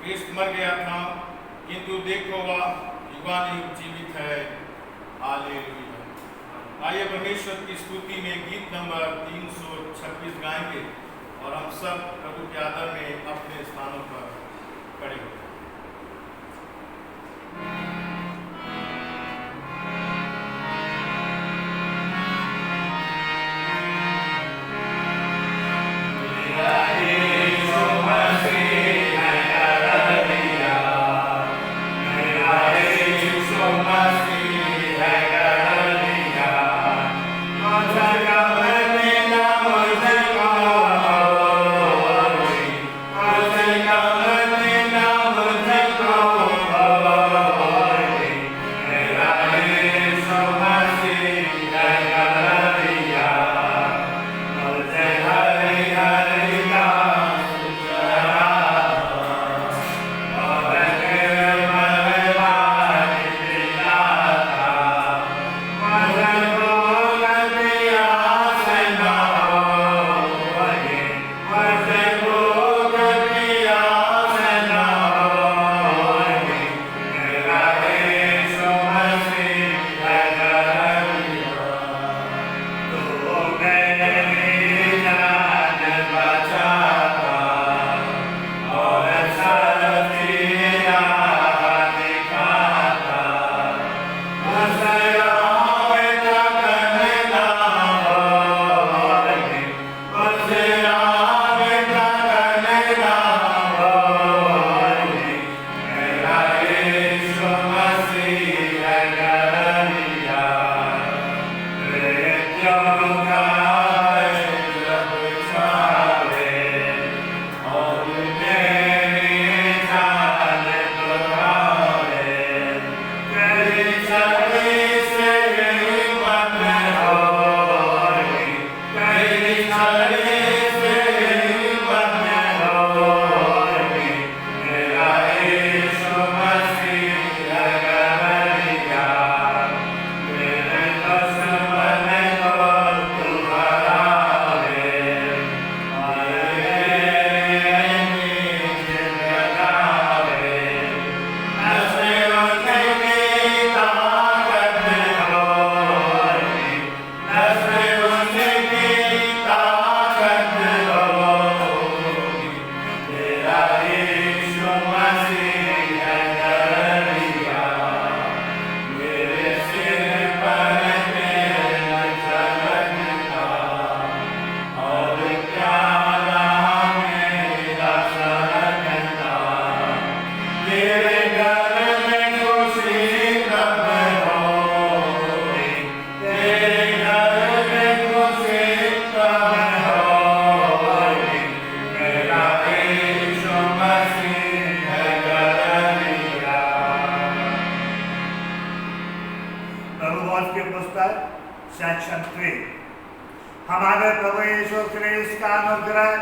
क्रिस्त मर गया था, किंतु देखो वह युगानुयुग जीवित है। हालेलुया। आइए परमेश्वर की स्तुति में गीत नंबर 326 गाएंगे और हम सब प्रभु के आदर में अपने स्थानों पर खड़े हो जाएं। हमारे प्रभु यीशु ख्रिस्त का अनुग्रह,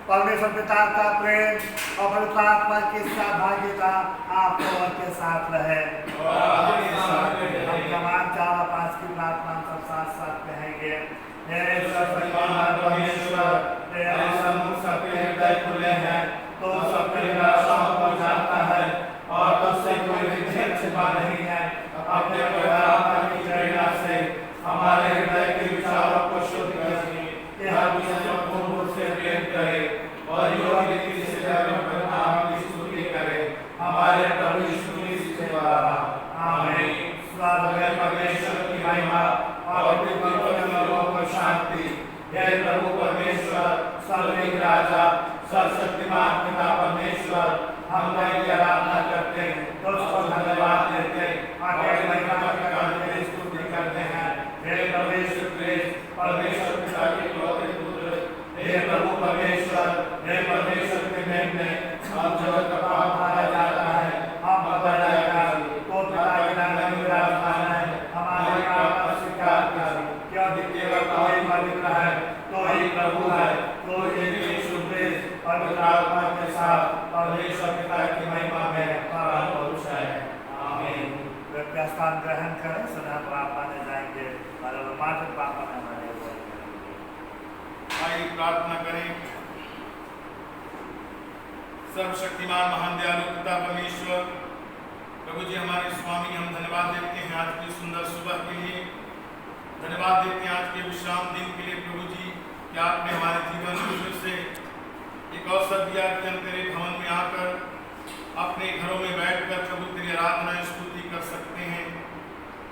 परमेश्वर पिता का प्रेम और पवित्र आत्मा की सहभागिता आप लोगों के साथ रहे। हम तमाम 4 और 5 की प्रार्थना सब साथ साथ कहेंगे। हे परमेश्वर, तेरे सम्मुख सबके हृदय खुले हैं, तो सबके निराशाओं को जानता है और तुझसे कोई भी छिपा नहीं है। अपने पवित्र आत्मा की प्रेरणा से हमारे हृदय के विचारों को शुद्ध करें कि हम तुझसे पूर्ण रूप से प्रेम करें और योग्य रीति से तेरे नाम की स्तुति करें। हमारे प्रभु यीशु मसीह के द्वारा आमीन। स्वर्ग में परमेश्वर की महिमा और पृथ्वी पर लोगों को शांति। हे प्रभु परमेश्वर, सर्वज्ञ राजा, सर्वशक्तिमान पिता परमेश्वर, हम तेरी आराधना करते हैं, तुझको धन्यवाद देते हैं, तेरी महिमा करते हैं, स्तुति करते हैं। हे परमेश्वर क्रिस्त, परमेश्वर पिता के इकलौते पुत्र, हे प्रभु परमेश्वर, हे परमेश्वर के नाम में हम जगत का पाप मारा जाता है। हम बताया तो पिता के नाम में विराजमान है, हमारे पाप का स्वीकार कर, क्योंकि केवल कोई पवित्र है, तो ही प्रभु है, तो ही यीशु क्रिस्त पवित्र आत्मा के साथ परमेश्वर पिता की महिमा में परम पुरुष है। आमीन। कृपया स्थान ग्रहण करें, सदा प्रार्थना में जाएंगे और मात्र प्रार्थना में हमारे हुए। आइए प्रार्थना करें। सर्वशक्तिमान महान दयालु पिता परमेश्वर प्रभु जी, हमारे स्वामी, हम धन्यवाद देते हैं आज की सुंदर सुबह के लिए, धन्यवाद देते हैं आज के विश्राम दिन के लिए प्रभु जी, कि आपने हमारे जीवन में फिर से एक अवसर दिया कि हम तेरे भवन में आकर अपने घरों में बैठकर प्रभु तेरी आराधना स्तुति कर सकते हैं।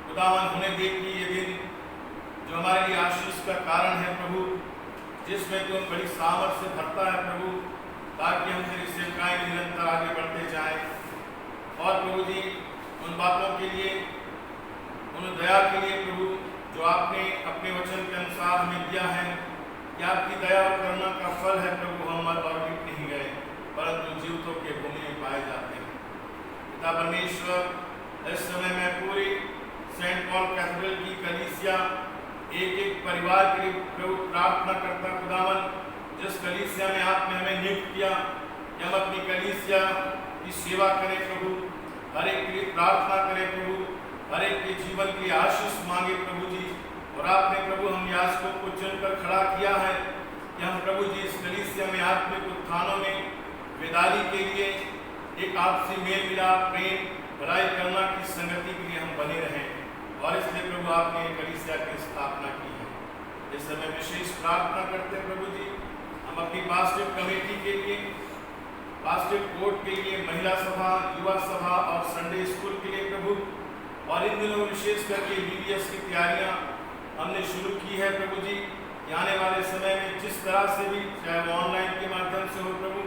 खुदावन, होने दे कि ये दिन जो हमारे लिए आशीष का कारण है प्रभु, जिसमें तुम बड़ी सामर्थ से भरता है प्रभु, ताकि हम तेरी सेवकाएं निरंतर आगे बढ़ते जाएं। और प्रभु जी, उन बातों के लिए, उन दया के लिए प्रभु जो आपने अपने वचन के अनुसार हमें दिया है, कि आपकी दया और करुणा का फल है प्रभु, हम मर और मिट नहीं गए परंतु जीवितों के भूमि में पाए जाते हैं। पिता परमेश्वर, इस समय मैं पूरी सेंट पॉल कैथेड्रल की कलीसिया एक एक परिवार के लिए प्रभु प्रार्थना करता खुदावन, जिस कलीसिया में आपने हमें नियुक्त किया कि हम अपनी कलीसिया की सेवा करें प्रभु, हर एक के लिए प्रार्थना करें प्रभु, हर एक के जीवन के लिए आशीष मांगे प्रभु जी। और आपने प्रभु हम याजकों को चुनकर खड़ा किया है कि हम प्रभु जी इस कलीसिया में आत्मिक उत्थानों में वेदाली के लिए एक आपसी मेल मिलाप, प्रेम, भलाई करना की संगति के लिए हम बने रहें। और इसलिए प्रभु आपने कलीसिया की स्थापना की है। इस समय विशेष प्रार्थना करते हैं प्रभु जी, हम अपनी पास्टिव कमेटी के लिए, पास्टिव कोर्ट के लिए, महिला सभा, युवा सभा और संडे स्कूल के लिए प्रभु, और इन दिनों विशेष करके BBS की तैयारियां हमने शुरू की है प्रभु जी। आने वाले समय में जिस तरह से भी, चाहे वो ऑनलाइन के माध्यम से हो प्रभु,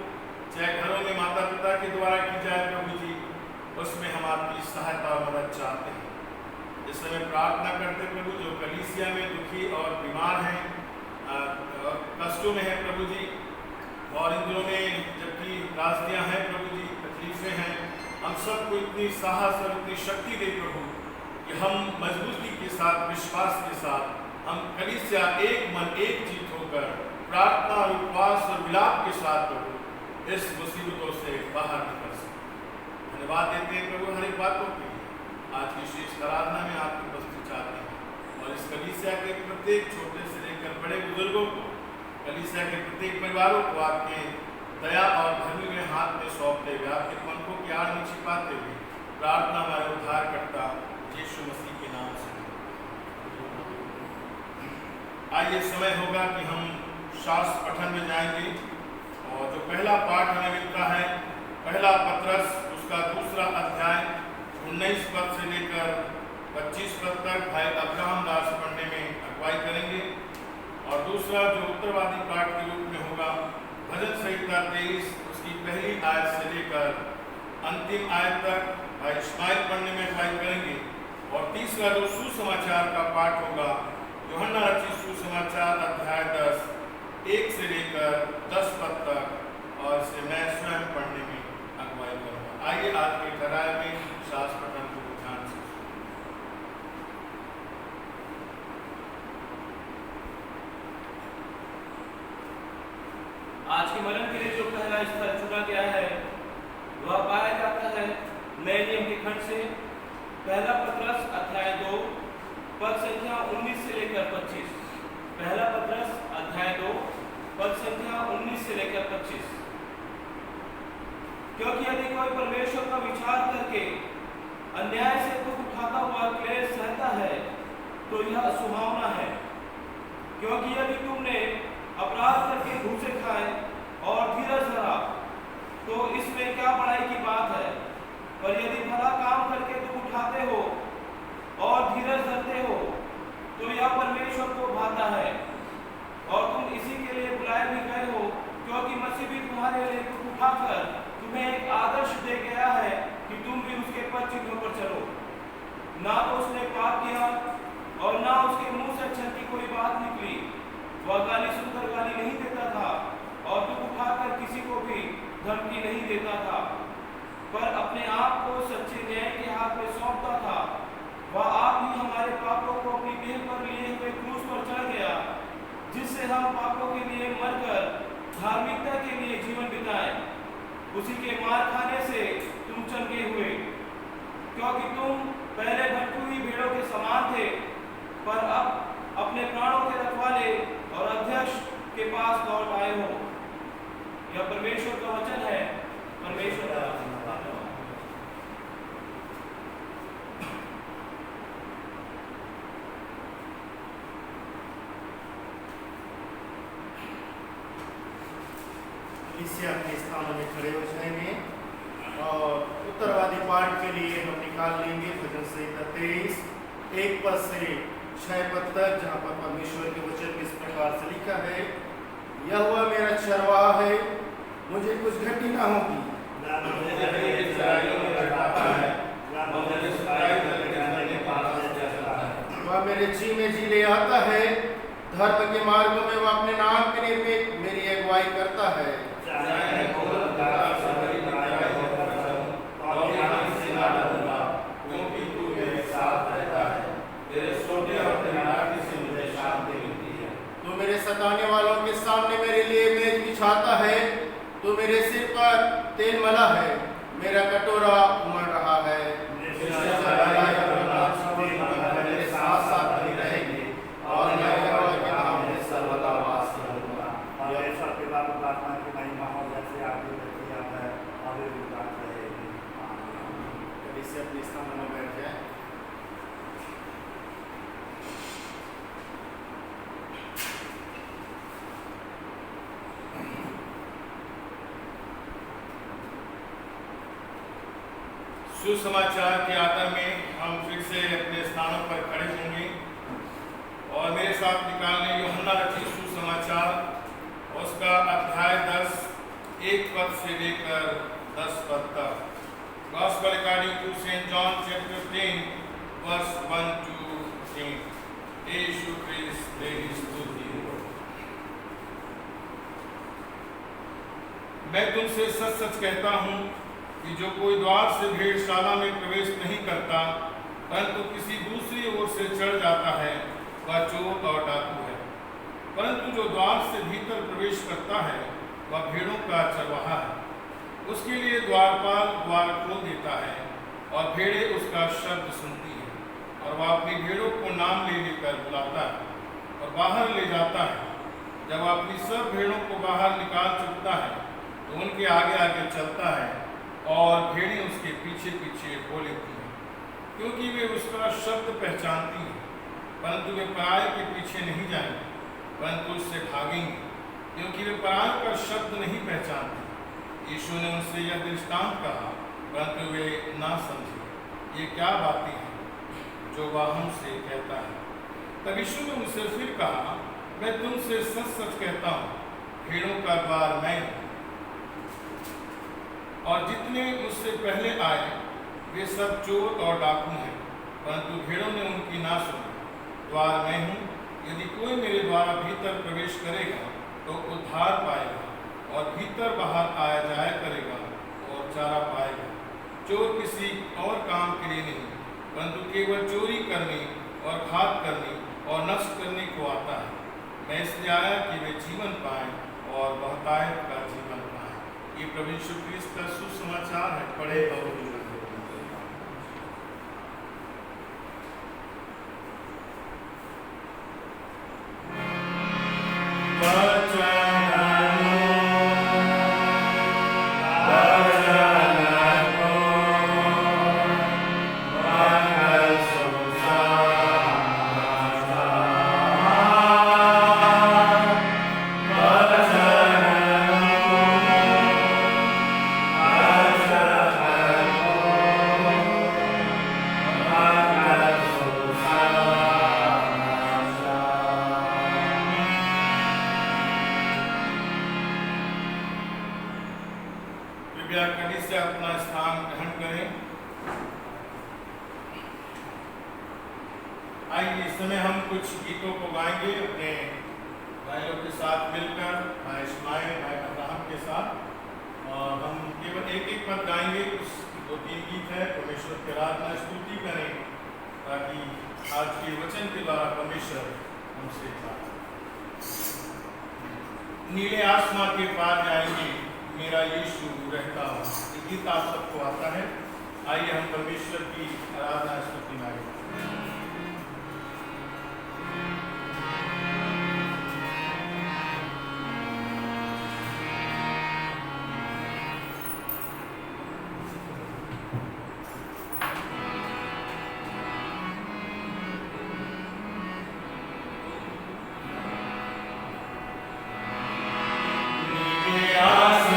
चाहे घरों में माता पिता के द्वारा की जाए प्रभु जी, उसमें हम आपकी सहायता और मदद चाहते हैं। इस समय प्रार्थना करते प्रभु जो कलीसिया में दुखी और बीमार हैं, कष्टों में है प्रभु जी, और इन दिनों में जबकि त्रासदियां हैं प्रभु जी, तकलीफें हैं, हम सबको इतनी साहस और इतनी शक्ति दे प्रभु कि हम मजबूती के साथ, विश्वास के साथ, हम कलीसिया एक मन एक चित्त होकर प्रार्थना और उपवास और विलाप के साथ प्रभु इस मुसीबतों से बाहर निकल सकें। धन्यवाद देते हैं प्रभु हर एक बातों के लिए। आज की शेष आराधना में आपकी उपस्थिति चाहते हैं और इस कलीसिया के प्रत्येक छोटे से लेकर बड़े बुजुर्गों को, कलीसिया के प्रत्येक परिवारों को आपके दया और धर्मी में हाथ में सौंपते हुए, आपके पंखों की आड़ में छिपाते हुए प्रार्थना हमारे उद्धारकर्ता यीशु मसीह के नाम से। आइए समय होगा कि हम शास्त्र पठन में जाएंगे और जो पहला पाठ हमें मिलता है, पहला पत्रस उसका दूसरा अध्याय 19 पद से लेकर 25 पद तक भाई अब्राहम दास पढ़ने में अगुवाई करेंगे। और दूसरा जो उत्तरवादी पाठ के रूप में होगा, भजन संहिता 23 उसकी पहली आयत से लेकर अंतिम आयत तक भाई इस्माइल पढ़ने में अगुवाई करेंगे। और तीसरा जो सुसमाचार का पाठ होगा, यूहन्ना रचित सुसमाचार अध्याय 10 1 से लेकर 10 पद तक, और इसे मैं स्वयं पढ़ने में अगुवाई करूँगा। आइए आज के ठहराए में शास्त्र पठन को ध्यान से। आज के मनन के लिए जो पहला स्थल चुना गया है वह पाया जाता है नए नियम के खंड से पहला पत्रस अध्याय 2 पद संख्या 19 से लेकर 25। पहला पत्रस अध्याय 2 पद संख्या 19 से लेकर 25। क्योंकि यदि कोई परमेश्वर का विचार करके अन्याय से दुख उठाता हुआ क्लेश सहता है तो यह सुहावना है। क्योंकि यदि तुमने अपराध करके घूसे खाए और धीरज धरा तो इसमें क्या बड़ाई की बात है। पर यदि भला काम करके दुख उठाते हो और धीरज धरते हो तो यह परमेश्वर को भाता है। और तुम इसी के लिए बुलाए भी गए हो, क्योंकि मसीह भी तुम्हारे लिए दुख उठाकर तुम्हें एक आदर्श दे गया है कि तुम भी उसके पद चिन्हों पर चलो। ना तो उसने पाप किया और ना उसके मुंह से छल की कोई बात निकली। वह गाली सुनकर गाली नहीं देता था और दुख उठाकर किसी को भी धमकी नहीं देता था, पर अपने आप को सच्चे न्याय के हाथ में सौंपता था। वह आप ही हमारे पापों को अपनी देह पर लिए हुए क्रूस पर चढ़ गया, जिससे हम पापों के लिए मरकर धार्मिकता के लिए जीवन बिताएं। उसी के मार खाने से तुम चंगे हुए, क्योंकि तुम पहले भटकी हुई भेड़ों के समान थे, पर अब अपने प्राणों के रखवाले और अध्यक्ष के पास लौट आए हो। यह परमेश्वर का वचन है। इससे अपने स्थानों में खड़े हो जाएंगे और उत्तरवादी पाठ के लिए हम निकाल लेंगे भजन संहिता 23 1 पद से 6 पद तक, जहाँ पर परमेश्वर के वचन इस प्रकार से लिखा है, यहोवा मेरा चरवाहा है, मुझे कुछ घटी ना होगी। वह मेरे जी में जी ले आता है, धर्म के मार्गों में वह अपने नाम के निमित्त मेरी अगुवाई करता है। क्योंकि तू मेरे साथ रहता है, तेरे सोटे और तेरी लाठी से मुझे शांति मिलती है। तू मेरे सताने वालों के सामने मेरे लिए मेज बिछाता है, तू मेरे सिर पर तेल मला है, मेरा कटोरा उमड़ रहा है। मेरे साथ साथ बनी रहेगी और मैं यहोवा के नाम में सर्वदा वास करूंगा। परमेश्वर पिता को प्रार्थना की महिमा हो जैसे आगे बढ़ती है आगे भी प्रार्थना रहेगी। कभी से अपने स्थान में बैठ जाए। सुसमाचार के आदर में हम फिर से अपने स्थानों पर खड़े होंगे और मेरे साथ निकालने यूहन्ना रचित सुसमाचार उसका अध्याय 10 1 पद से लेकर 10 पद तक। Gospel according to St. John chapter 10 verse 1 to 10। यीशु क्रिस्त तेरी स्तुति हो। मैं तुमसे सच सच कहता हूँ कि जो कोई द्वार से भेड़शाला में प्रवेश नहीं करता परंतु किसी दूसरी ओर से चढ़ जाता है, वह चोर और डाकू है। परंतु जो द्वार से भीतर प्रवेश करता है वह भेड़ों का चरवाहा है। उसके लिए द्वारपाल द्वार खोल देता है और भेड़ें उसका शब्द सुनती हैं और वह अपनी भेड़ों को नाम ले लेकर बुलाता है और बाहर ले जाता है। जब वह अपनी सब भेड़ों को बाहर निकाल चुकता है तो उनके आगे आगे चलता है और भेड़ें उसके पीछे पीछे हो लेती हैं, क्योंकि वे उसका शब्द पहचानती हैं। परंतु वे पराये के पीछे नहीं जाएंगे परंतु उससे भागेंगे, क्योंकि वे पराये का शब्द नहीं पहचानते। यीशु ने उनसे यह दृष्टांत कहा, परंतु वे ना समझे ये क्या बातें हैं जो वह हमसे कहता है। तब यीशु ने उनसे फिर कहा, मैं तुमसे सच सच कहता हूँ, भेड़ों का द्वार मैं हूँ। और जितने मुझसे पहले आए वे सब चोर और डाकू हैं, परंतु भेड़ों ने उनकी ना सुनी। द्वार मैं हूँ, यदि कोई मेरे द्वारा भीतर प्रवेश करेगा तो उद्धार पाएगा और भीतर बाहर आया जाया करेगा और चारा पाएगा। चोर किसी और काम के लिए नहीं परंतु केवल चोरी करने और घात करने और नष्ट करने को आता है। मैं इसलिए आया कि वे जीवन पाएं और बहुतायत का जीवन पाएं। ये प्रभु यीशु क्रिस्त का सुसमाचार है। पढ़े और नीले आसमां के पार जाएंगे, मेरा यीशु रहता हूँ। ये गीत आप सबको आता है। आइए हम परमेश्वर की आराधना स्तुति में आगे। आसमां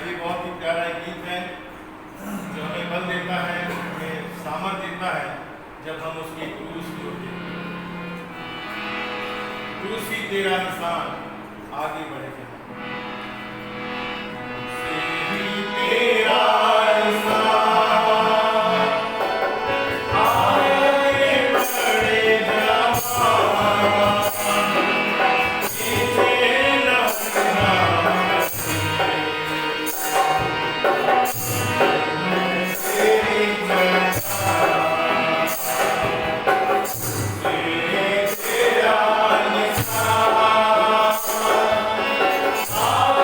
ये बहुत ही प्यारा गीत है जो हमें बल देता है, हमें सामर्थ देता है जब हम उसकी क्रूस की ओर देखते हैं। क्रूस ही तेरा निशान, आगे बढ़ेगा। तेरा Ah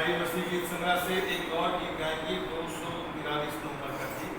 आइए मसीह गीत संग्रह से एक और गीत गाएंगे 243 नंबर का गीत।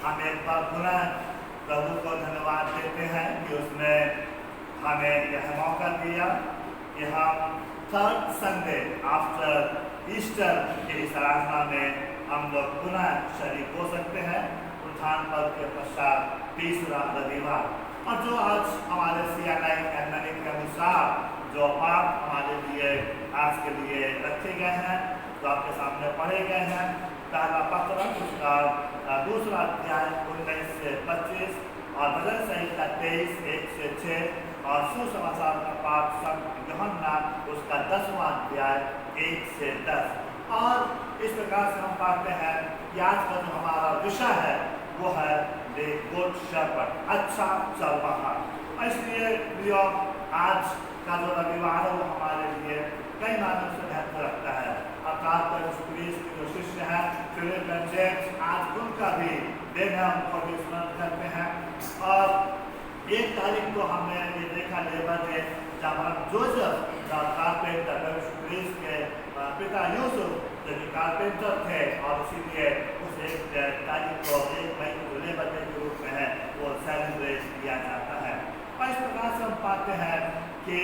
हम एक बार पुनः प्रभु को धन्यवाद देते हैं कि उसने हमें यह मौका दिया कि हम थर्ड संडे आफ्टर ईस्टर की इस आराधना में हम लोग पुनः शरीक हो सकते हैं। उत्थान पर्व के पश्चात तीसरा रविवार, और जो आज हमारे CNI कैलेंडर के अनुसार जो पाठ हमारे लिए आज के लिए रखे गए हैं, जो आपके सामने पढ़े गए हैं। पहला पत्र उसका दूसरा अध्याय 19 से 25 और भजन संहिता 23 1 से 6 और सुसमाचार का पाठ संत यूहन्ना उसका 10वां अध्याय 1 से 10। और इस प्रकार से हम पाते हैं कि आज का जो हमारा विषय है वो है द गुड शेपर्ड, अच्छा चरवाहा। इसलिए प्रियो, आज का जो रविवार है वो हमारे लिए कई मानों से महत्व रखता है। अर्थात क्रिस्ट के जो शिष्य हैं फिलिप एंड जेम्स, आज उनका भी दिन है, उनको भी स्मरण करते हैं। और 1 तारीख को हमने ये देखा लेबर डे, जब हम जोसेफ कारपेंटर क्रिस्ट के पिता यूसुफ जो कि कारपेंटर थे, और इसीलिए उस 1 तारीख को 1 मई को लेबर डे के रूप में है वो सेलिब्रेट किया जाता है। और इस प्रकार से हम पाते हैं कि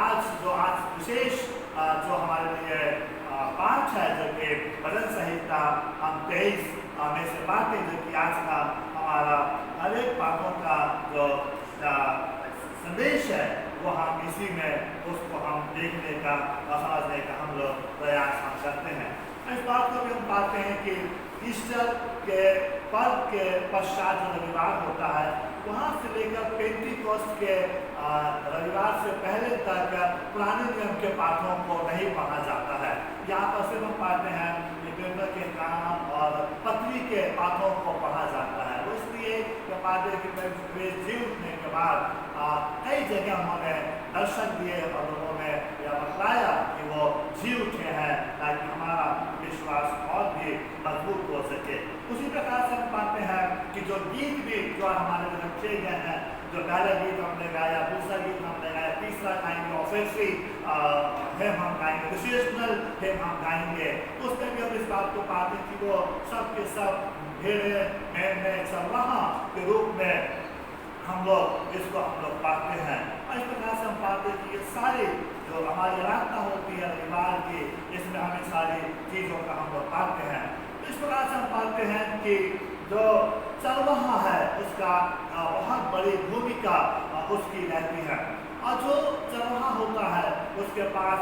आज विशेष जो हमारे लिए पाठ है, जो कि भजन संहिता हम 23 में से बात है, जो कि आज का हमारा हर एक पाठों का जो संदेश है वो हम इसी में उसको हम देखने का और समझने का हम लोग प्रयास हम करते हैं। इस बात को भी हम पाते हैं कि ईस्टर के पर्व के पश्चात जो रविवार होता है, वहाँ से लेकर पेंटिकोस्ट के रविवार से पहले तक पुराने नियम के पाठों को नहीं पढ़ा जाता है। यहाँ पर सिर्फ हम पाते हैं कि के काम और पत्री के पाठों को पढ़ा जाता है। वो इसलिए पाते कि जी उठने के बाद कई जगह उन्होंने दर्शन दिए और उन्होंने यह बतलाया कि वो जी उठे हैं, ताकि हमारा विश्वास और भी मजबूत हो सके। उसी प्रकार से हम पाते हैं कि जो गीत भी जो हमारे लिए रखे गए हैं, जो पहला गीत हमने गाया, दूसरा गीत हमने गाया, तीसरा गाएंगे ऑफेंसिव हिम हम गाएंगे, विशेषनल हिम हम गाएंगे, उसमें भी हम इस बात को पाते हैं कि वो सब के सब भेड़े मेमने चरवाहा के रूप में हम लोग इसको हम लोग पाते हैं। और इस प्रकार से हम पाते हैं कि ये सारी जो हमारी आराधना होती है रविवार की, इसमें हमें सारी चीज़ों का हम लोग पाते हैं। तो इस प्रकार से हम पाते हैं कि जो चरवाहा है उसका बहुत बड़ी भूमिका उसकी रहती है। और जो चरवाहा होता है उसके पास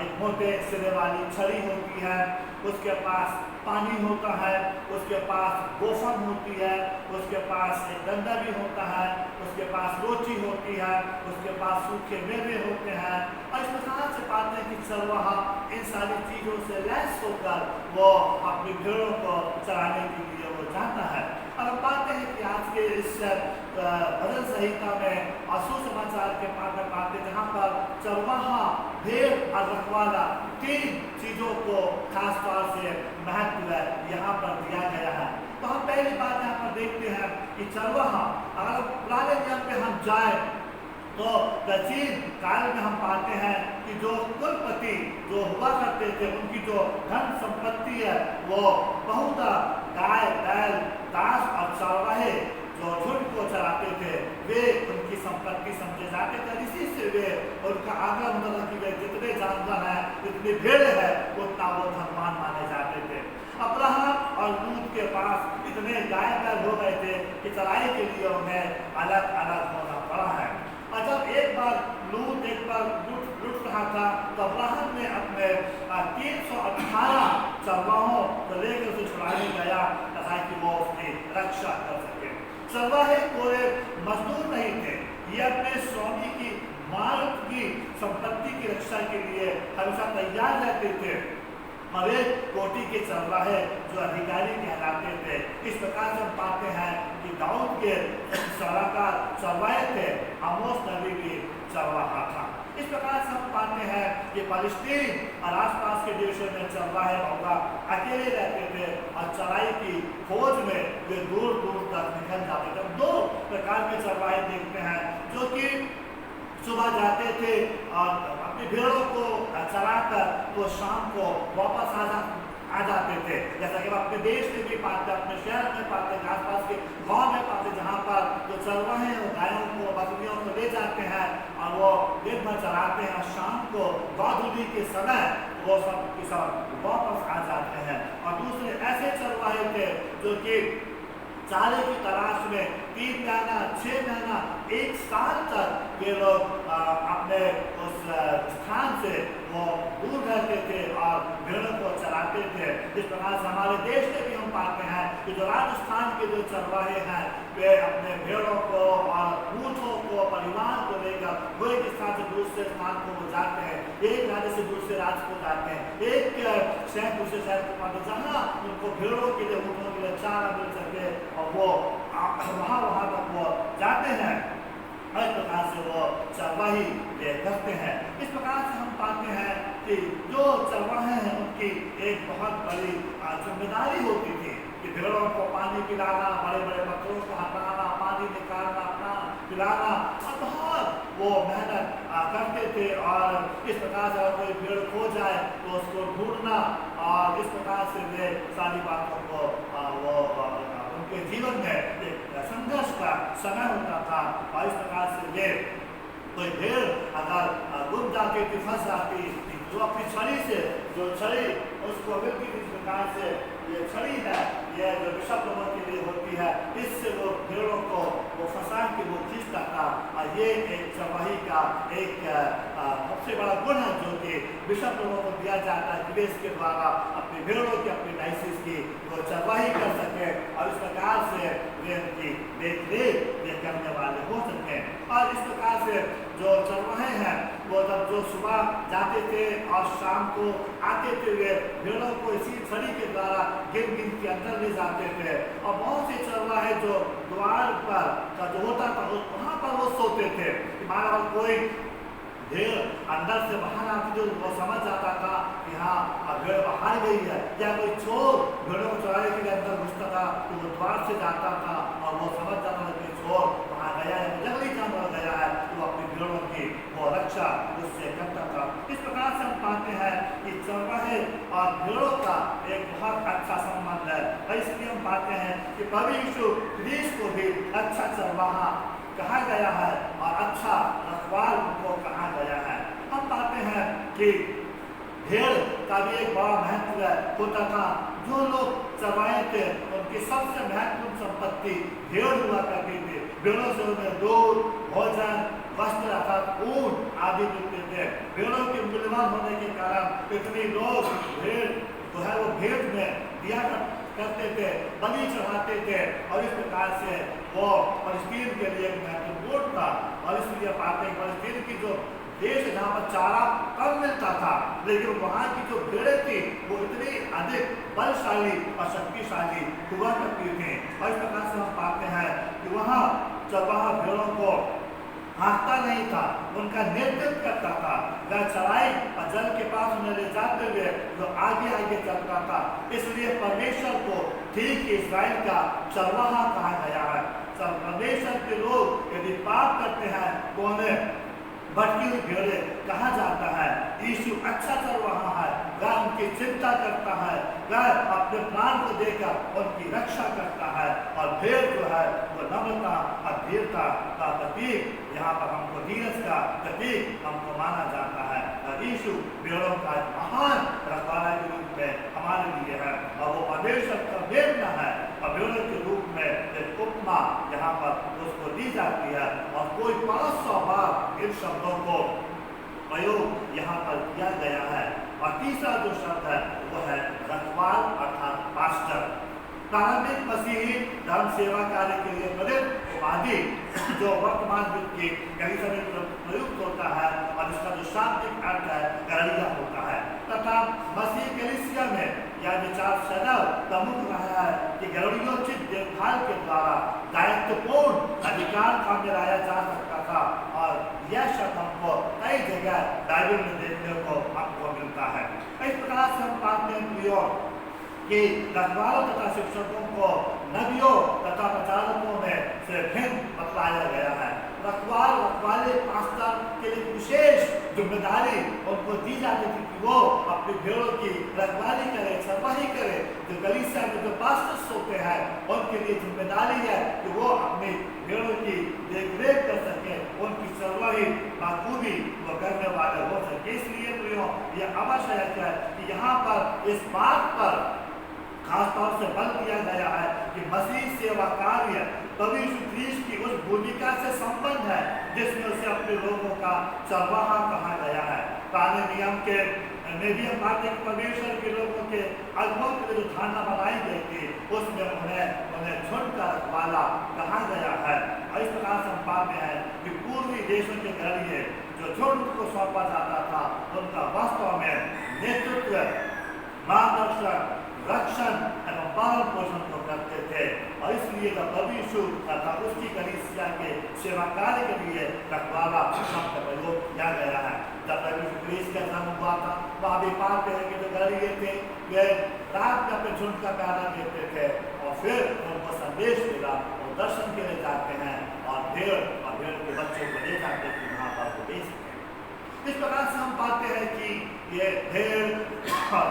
एक मोटे सिरे वाली छड़ी होती है, उसके पास पानी होता है, उसके पास गोफन होती है, उसके पास एक डंडा भी होता है, उसके पास रोटी होती है, उसके पास सूखे मेवे होते हैं। और इस प्रकार से पाते हैं कि चरवाहा इन सारी चीज़ों से लैस होकर वो अपनी भेड़ों को चराने के लिए वो जाता है। और हम पाते हैं कि आज के इस भजन संहिता में सुसमाचार के पाठ में पाते हैं जहाँ पर चरवाहा, भेड़ और रखवाला 3 चीज़ों को खास तौर से महत्व यहाँ पर दिया गया है। तो हम पहली बात यहाँ पर देखते हैं कि चरवाहा, अगर पुराने नियम पे हम जाए तो प्राचीन काल में हम पाते हैं कि जो कुलपति जो हुआ करते थे, उनकी जो धन संपत्ति है वो बहुत गाय, बैल, दास और चरवाहे जो झुंड को चलाते थे, वे उनकी संपत्ति समझे जाते थे। इसी से वे उनका आग्रह होता कि वे जितने जानवर हैं, जितनी भेड़े हैं, उतना वो धनवान माने जाते थे। अब्राहम और लूत के पास इतने गाय बैल हो गए थे कि चराई के लिए उन्हें अलग अलग होना पड़ा है। और जब एक बार लूत लूट रहा था तो अब्राहम ने अपने 318 चरवाहों को लेकर उसे छुड़ाने गया ताकि वो उसकी रक्षा कर सके। चरवाहे कोई मजदूर नहीं थे, ये अपने स्वामी की मार्ग की संपत्ति की रक्षा के लिए हमेशा तैयार रहते थे। और एक कोटि के चरवाहे जो अधिकारी कहलाते थे। इस प्रकार से हम पाते हैं कि दाऊद के सलाहकार चरवाहे थे, आमोस नबी भी चरवाहा था। इस प्रकार से हम पाते हैं कि फलस्तीन और आसपास के देशों में चरवाहे अकेले रहते थे और चराई की खोज में वे दूर दूर तक निकल जाते थे। 2 प्रकार के चरवाहे देखते हैं जो कि सुबह जाते थे और अपनी भेड़ों को चराकर तो शाम को वापस आ जाते थे। जैसा कि हम अपने देश में भी पाते, अपने शहर में पाते, आसपास के गांव में पाते, जहाँ पर जो चरवाहे हैं गायों को, बकरियों को ले जाते हैं और वो दिन भर चराते हैं और शाम को गौधूली के समय वो सब के सब वापस आ जाते हैं। और दूसरे ऐसे चरवाहे थे जो कि चारे की तलाश में 3 महीना, 6 महीना, 1 साल तक ये लोग अपने उस स्थान से वो दूर रहते थे और भेड़ों को चराते थे। इस प्रकार से हमारे देश में भी हम पाते हैं कि जो राजस्थान के जो चरवाहे हैं वे अपने भेड़ों को और ऊँटों को परिवार को लेकर वो एक स्थान से दूसरे स्थान को वो जाते हैं, एक राज्य से दूसरे राज्य को जाते हैं, एक शहर दूसरे शहर को पाते, जहाँ उनको भेड़ों के लिए ऊँटों के लिए चारा मिल सके और वो वहाँ तक वो जाते हैं। इस प्रकार से वो चरवाही करते हैं। इस प्रकार से हम पाते हैं कि जो चरवाहे हैं उनकी एक बहुत बड़ी जिम्मेदारी होती थी कि भेड़ों को पानी पिलाना, बड़े बड़े पत्थरों को हटाना, पानी निकालना, अपना पिलाना, और बहुत वो मेहनत करते थे। और इस प्रकार से अगर कोई भेड़ खो जाए तो उसको ढूंढना, और इस प्रकार से वे सारी बातों को वो उनके जीवन में एक संघर्ष का समय होता था। और इस प्रकार से वे कोई भेड़ अगर गुम जाती थी, फंस जाती, जो अपनी छड़ी से जो छड़ी उसको मिलती थी, इस प्रकार से ये छड़ी है, ये जो बिशप लोगों के लिए होती है, इससे वो भेड़ों को वो फंसा के वो खींचता था। और ये एक चरवाही का एक सबसे बड़ा गुण है जो कि बिशप लोगों को दिया जाता है कि वे इसके द्वारा अपनी भेड़ों की, अपनी डायसिस की वो चरवाही कर सके और इस प्रकार से वे उनकी देख रेख करने वाले हो सके। और इस प्रकार से जो चरवाहे हैं वो जब जो सुबह जाते थे और शाम को आते थे, वे भेड़ों को इसी छड़ी के द्वारा गिन गिन के अंदर ले जाते थे। और बहुत से चरवाहे जो द्वार पर का जो होता था वहाँ पर वो सोते थे कि माना कोई भेड़ अंदर से बाहर आती जो वो समझ जाता था कि हाँ भेड़ बाहर गई है, या कोई चोर भेड़ों को चुराने के लिए अंदर घुसता था तो वो द्वार से जाता था और वो समझ जाता था कि चोर वहाँ गया है, जंगली जानवर गया है, तो वो अपनी भेड़ों की वो रक्षा उससे करता था। इस प्रकार से हम पाते हैं कि चरवाहे और भेड़ों का एक बहुत अच्छा संबंध है। और इसलिए हम पाते हैं कि प्रभु यीशु क्रिस्ट को भी अच्छा चरवाहा कहा गया है और अच्छा रखवाल उनको कहा गया है। हम पाते हैं कि भेड़ का भी एक बड़ा महत्व होता था। जो लोग चरवाहे थे उनकी सबसे महत्वपूर्ण संपत्ति भेड़ हुआ करती थी। भेड़ों से उन्हें दूध, भोजन, वस्त्र अर्थात ऊँट आदि मिलते थे। भेड़ों के मूल्यवान होने के कारण इतने लोग भेड़ जो है वो भेड़ में दिया करते थे, बलि चढ़ाते थे। और इस प्रकार से वो फलस्तीन के लिए एक महत्वपूर्ण था। और इसलिए पाते हैं फलस्तीन की जो देश जहाँ पर चारा कम मिलता था, लेकिन वहाँ की जो भेड़ें थी वो इतनी अधिक बलशाली और शक्तिशाली हुआ करती थी। और इस प्रकार से हम पाते हैं कि वहाँ चरवाहा भेड़ों को हाँकता नहीं था, उनका नेतृत्व करता था। वह चराई और जल के पास उन्हें ले जाते हुए जो आगे आगे चलता था। इसलिए परमेश्वर को ठीक इस्राएल का चरवाहा कहा गया है। परमेश्वर के लोग यदि पाप करते हैं तो उन्हें भटकी हुई भेड़ें कहा जाता है। यीशु अच्छा चरवाहा है, वह उनकी चिंता करता है, वह अपने प्राण को देकर उनकी रक्षा करता है। और भेड़ जो है वो नम्रता और धीरता का प्रतीक, यहाँ पर हमको धीरज का प्रतीक हमको माना जाता है। और यीशु भेड़ों का महान रखवाला के रूप में हमारे लिए है और वो परमेश्वर का बेटा है। और भेड़ों के रूप में एक उपमा यहाँ पर उसको दी जाती है और कोई 500 बार इन शब्दों को प्रयोग यहाँ पर किया गया है। और तीसरा जो शब्द है वो है रखवाल अर्थात पास्टर। प्रारंभिक मसीही धर्म सेवा कार्य के लिए प्रेरित उपाधि जो वर्तमान युग की कलीसिया में प्रयुक्त होता है और इसका जो शाब्दिक अर्थ है गलीला होता है। तथा मसीह कलीसिया में यह विचार सदैव प्रमुख रहा है कि गलीलोचित देखभाल के द्वारा दायित्वपूर्ण अधिकार का मिलाया जा सकता था। और यह शब्द हमको कई जगह बाइबल में देखने को आपको मिलता है। इस प्रकार से हम पाते हैं कि रखवालों तथा शिक्षकों को नबियों तथा प्रचारकों में से भिन्न बतलाया गया है। रखवाले पास्टर के लिए विशेष जिम्मेदारी उनको दी जाती थी कि वो अपनी भेड़ों की रखवाली करे, चरवाही करे। जो कलीसिया में जो पास्टर्स होते हैं उनके लिए जिम्मेदारी है कि वो अपनी भेड़ों की देखरेख कर सके, उनकी चरवाही बाखूबी वो करने वाले हो सके। इसलिए प्रियो यह आवश्यक है कि यहाँ पर इस बात पर खासतौर से बल दिया गया है कि मसीह सेवा कार्य प्रभु यीशु ख्रीस्त की उस भूमिका से संबंध है जिसमें उसे अपने लोगों का चरवाहा कहा गया है। पुराने नियम के में भी हम पाते हैं परमेश्वर के लोगों के अगुओं के लिए जो धारणा बनाई गई थी उसमें उन्हें झुंड का रखवाला कहा गया है। और इस प्रकार से हम पाते हैं कि पूर्वी देशों के जरिए जो झुंड को सौंपा जाता था उनका वास्तव में नेतृत्व, मार्गदर्शन, रक्षण एवं पालन पोषण को करते थे। और इसलिए जब प्रभु यीशु तथा उसकी कलीसिया के सेवा कार्य के लिए रखवाला शब्द का प्रयोग किया गया है। जब प्रभु यीशु कलीसिया का जन्म हुआ था वहाँ भी पाते हैं कि जो गरीब थे वे रात में अपने झुंड का प्यारा देते थे और फिर उनको संदेश मिला और दर्शन के लिए जाते हैं और भेड़ के बच्चे को ले जाते हैं वहाँ पर वो बेचते हैं। इस प्रकार से हम पाते हैं कि ये भेड़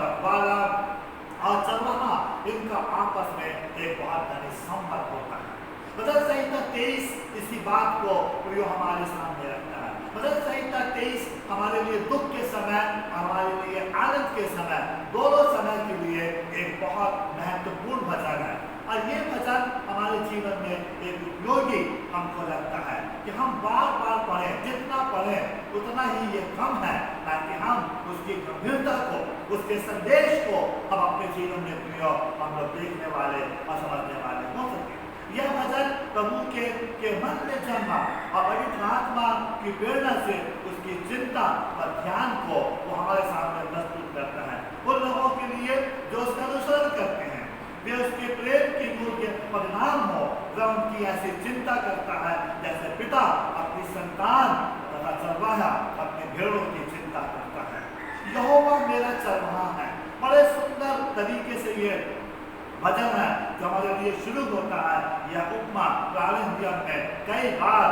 रखवाला और चरवाहा इनका आपस में एक बहुत घनिष्ठ संपर्क होता है। मत्ती संहिता 23 इसी बात को प्रयोग हमारे सामने रखता है। मत्ती संहिता 23 हमारे लिए दुख के समय, हमारे लिए आनंद के समय, दोनों समय के लिए एक बहुत महत्वपूर्ण वचन है। और ये वचन हमारे जीवन में एक उपयोगी हमको लगता है कि हम बार बार पढ़ें, जितना पढ़ें उतना ही ये कम है, ताकि हम उसकी गंभीरता को, उसके संदेश को हम अपने जीवन में प्रयोग हम लोग देखने वाले और समझने वाले हो सके। यह वचन प्रभु के मन में जन्मा और पवित्र आत्मा की प्रेरणा से उसकी चिंता और ध्यान को वो हमारे सामने प्रस्तुत करता है उन लोगों के लिए जो उसका अनुसरण करते हैं, वे उसके प्रेम की गुण के परिणाम हो। वह उनकी ऐसी चिंता करता है जैसे पिता अपनी संतान तथा चरवाहा अपने भेड़ों की चिंता करता है। यहोवा मेरा चरवाहा है, बड़े सुंदर तरीके से ये वचन है जो हमारे लिए शुरू होता है। यह उपमा पुराने नियम में कई बार